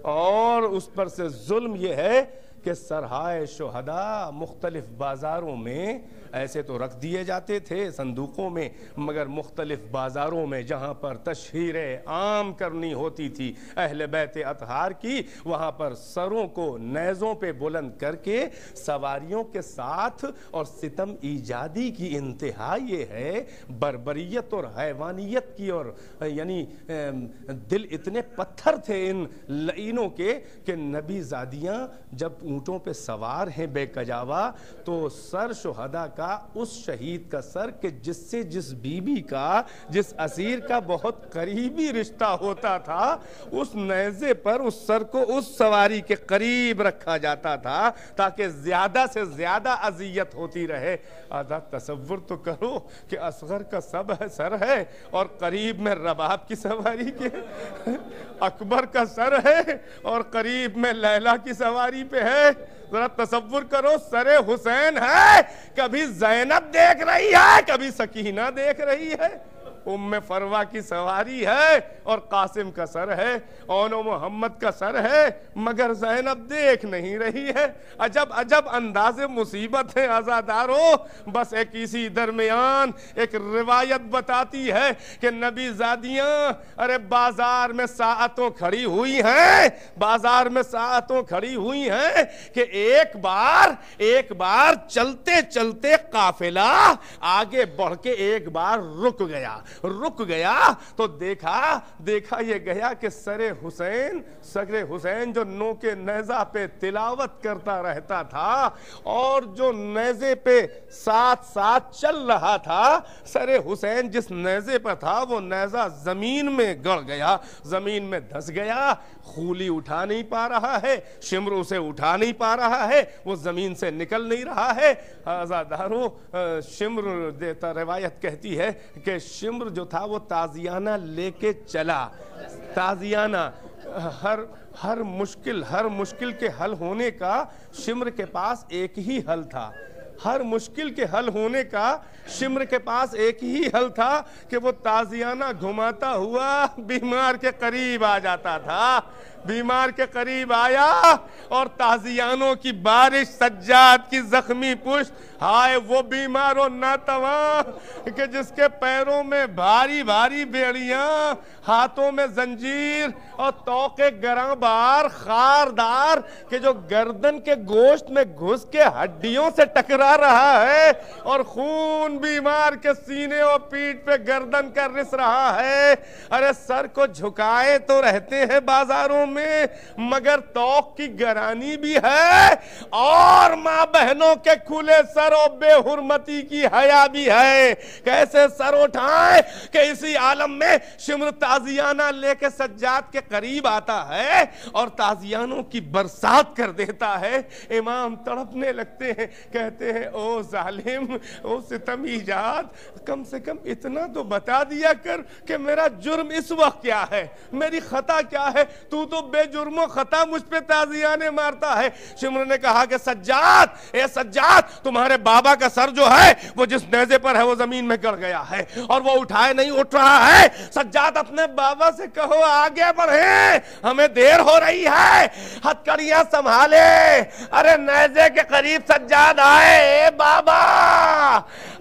اور اس پر سے ظلم یہ ہے کہ سرہائے شہداء مختلف بازاروں میں ایسے تو رکھ دیے جاتے تھے صندوقوں میں، مگر مختلف بازاروں میں جہاں پر تشہیر عام کرنی ہوتی تھی اہل بیت اطہار کی، وہاں پر سروں کو نیزوں پہ بلند کر کے سواریوں کے ساتھ. اور ستم ایجادی کی انتہا یہ ہے، بربریت اور حیوانیت کی، اور یعنی دل اتنے پتھر تھے ان لعینوں کے کہ نبی زادیاں جب اونٹوں پہ سوار ہیں بے کجاوا، تو سر شہداء کا اس شہید کا سر کہ جس سے جس بی بی کا، جس اسیر کا بہت قریبی رشتہ ہوتا تھا، اس نیزے پر اس سر کو اس سواری کے قریب رکھا جاتا تھا تاکہ زیادہ سے زیادہ اذیت ہوتی رہے. آدھا تصور تو کرو کہ اصغر کا سر ہے اور قریب میں رباب کی سواری کے، اکبر کا سر ہے اور قریب میں لیلا کی سواری پہ ہے. ذرا تصور کرو، سر حسین ہے، کبھی زینب دیکھ رہی ہے، کبھی سکینہ دیکھ رہی ہے. ام فروہ کی سواری ہے اور قاسم کا سر ہے، اون و محمد کا سر ہے، مگر زینب دیکھ نہیں رہی ہے. عجب عجب انداز مصیبت ہے عزادارو. بس ایک اسی درمیان ایک روایت بتاتی ہے کہ نبی زادیاں ارے بازار میں ساعتوں کھڑی ہوئی ہیں، بازار میں ساعتوں کھڑی ہوئی ہیں کہ ایک بار چلتے چلتے قافلہ آگے بڑھ کے ایک بار رک گیا. رک گیا تو دیکھا یہ گیا کہ سر حسین جو نو کے نیزہ پہ تلاوت کرتا رہتا تھا اور جو نیزے پہ ساتھ ساتھ چل رہا تھا، سر حسین جس نیزے پر تھا وہ نیزہ زمین میں گڑ گیا، زمین میں دھس گیا، خولی اٹھا نہیں پا رہا ہے، شمر اسے اٹھا نہیں پا رہا ہے، وہ زمین سے نکل نہیں رہا ہے۔ آزاداروں، شمر دیتا روایت کہتی ہے کہ شمر جو تھا وہ تازیانہ لے کے چلا، تازیانہ ہر مشکل کے حل ہونے کا شمر کے پاس ایک ہی حل تھا، ہر مشکل کے حل ہونے کا شمر کے پاس ایک ہی حل تھا کہ وہ تازیانہ گھماتا ہوا بیمار کے قریب آ جاتا تھا، بیمار کے قریب آیا اور تازیانوں کی بارش، سجاد کی زخمی پشت، ہائے وہ بیمار و ناتواں کہ جس کے پیروں میں بھاری بھاری بیڑیاں، ہاتھوں میں زنجیر اور توق گراں بار خاردار کہ جو گردن کے گوشت میں گھس کے ہڈیوں سے ٹکرا رہا ہے اور خون بیمار کے سینے اور پیٹھ پہ گردن کا رس رہا ہے۔ ارے سر کو جھکائے تو رہتے ہیں بازاروں میں مگر توق کی گرانی بھی ہے اور ماں بہنوں کے کھلے سر اور بے حرمتی کی حیا بھی ہے۔ کیسے سر اٹھائیں کہ اسی عالم میں شمر تازیانہ لے کے سجاد کے قریب آتا ہے اور تازیانوں کی برسات کر دیتا ہے۔ امام تڑپنے لگتے ہیں، کہتے ہیں او ظالم، او ستم ایجاد، کم سے کم اتنا تو بتا دیا کر کہ میرا جرم اس وقت کیا ہے، میری خطا کیا ہے، تو بے جرم و خطا مجھ پہ تازیانے مارتا ہے۔ شمر نے کہا کہ سجاد، اے سجاد، تمہارے بابا کا سر جو ہے وہ جس نیزے پر ہے وہ زمین میں گڑ گیا ہے اور وہ اٹھائے نہیں اٹھ رہا ہے۔ سجاد اپنے بابا سے کہو آگے بڑھیں، ہمیں دیر ہو رہی ہے، ہتھکڑیاں سنبھالے۔ ارے نیزے کے قریب سجاد آئے، اے بابا،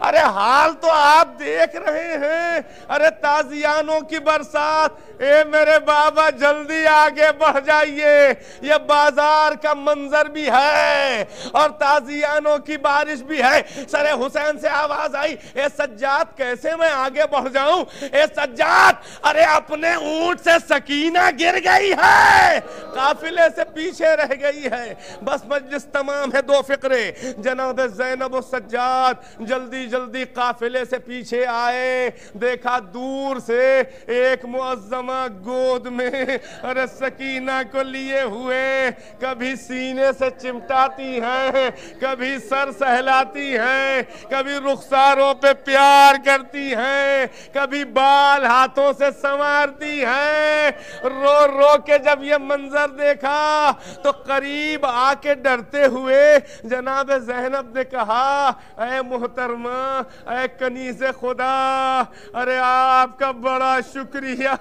ارے حال تو آپ دیکھ رہے ہیں، ارے تازیانوں کی برسات، اے میرے بابا جلدی آگے بڑھ جائیے، یہ بازار کا منظر بھی ہے اور تازیانوں کی بارش بھی ہے۔ سر حسین سے آواز آئی، اے سجاد کیسے میں آگے بڑھ جاؤں؟ اے سجاد، ارے اپنے اونٹ سے سکینہ گر گئی ہے، قافلے سے پیچھے رہ گئی ہے، بس مجلس تمام ہے، دو فقرے۔ جناب زینب و سجاد جلدی جلدی قافلے سے پیچھے آئے، دیکھا دور سے ایک معظمہ گود میں ارے سکینہ کو لیے ہوئے، کبھی سینے سے چمٹاتی ہیں، کبھی سر سہلاتی ہیں، کبھی رخساروں پہ پیار کرتی ہیں، کبھی بال ہاتھوں سے سنوارتی ہیں۔ رو رو کے جب یہ منظر دیکھا تو قریب آ کے ڈرتے ہوئے جناب زینب نے کہا، اے محترمہ، اے کنیز خدا، ارے آپ کا بڑا شکریہ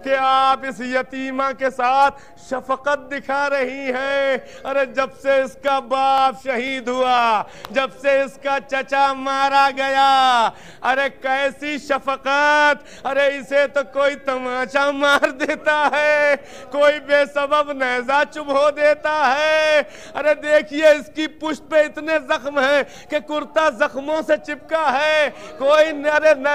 کہ آپ اس یتیمہ کے ساتھ شفقت دکھا رہی ہیں۔ ارے جب سے اس کا باپ شہید ہوا، جب سے اس کا چچا مارا گیا، ارے کیسی شفقت، ارے اسے تو کوئی تماچا مار دیتا ہے، کوئی بے سبب نیزہ چبھو دیتا ہے۔ ارے دیکھیے اس کی پشت پہ اتنے زخم ہیں کہ کرتا زخموں سے چپکا ہے، کوئی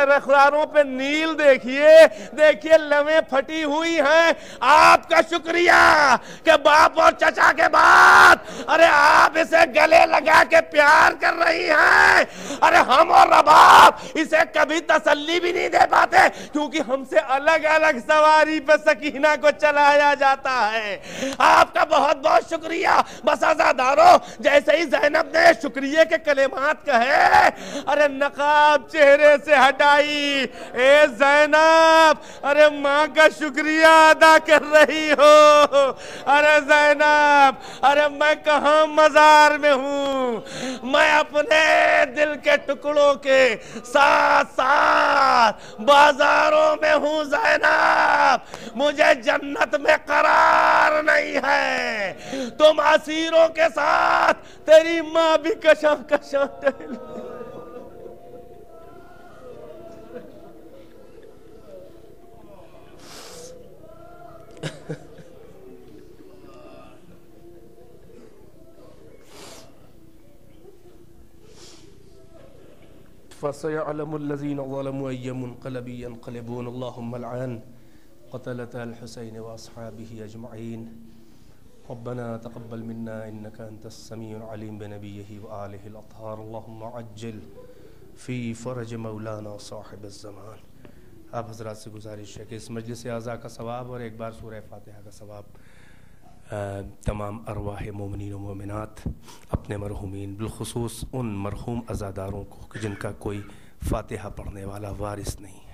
رخساروں پہ نیل دیکھیے لمحیں پھٹی ہوئی ہیں۔ آپ کا شکریہ کہ باپ اور چچا کے بعد ارے آپ اسے گلے لگا کے پیار کر رہی ہیں۔ ارے ہم اور رباب اسے کبھی تسلی بھی نہیں دے پاتے کیونکہ ہم سے الگ الگ سواری پہ سکینہ کو چلایا جاتا ہے۔ آپ کا بہت بہت شکریہ۔ بس عزادارو، جیسے ہی زینب نے شکریہ کے کلمات کہے، ارے نقاب چہرے سے ہٹائی، اے زینب، ارے ماں کا شکریہ ادا کر رہی ہو۔ ارے زینب، ارے میں کہاں مزار میں ہوں، میں اپنے دل کے ٹکڑوں کے ساتھ ساتھ بازاروں میں ہوں زینب، مجھے جنت میں قرار نہیں ہے۔ تم اسیروں کے ساتھ، تیری ماں بھی کشاں کشاں ٹہل۔ فسيعلم الذين ظلموا أي منقلب ينقلبون اللهم العن قتلة الحسين وأصحابه أجمعين ربنا تقبل منا إنك أنت السميع العليم بنبيه وآله الأطهار اللهم عجل في فرج مولانا صاحب الزمان. آپ حضرات سے گزارش ہے کہ اس مجلس اعزا کا ثواب اور ایک بار سورہ فاتحہ کا ثواب تمام ارواح مومنین و مومنات اپنے مرحومین بالخصوص ان مرحوم عزاداروں کو جن کا کوئی فاتحہ پڑھنے والا وارث نہیں ہے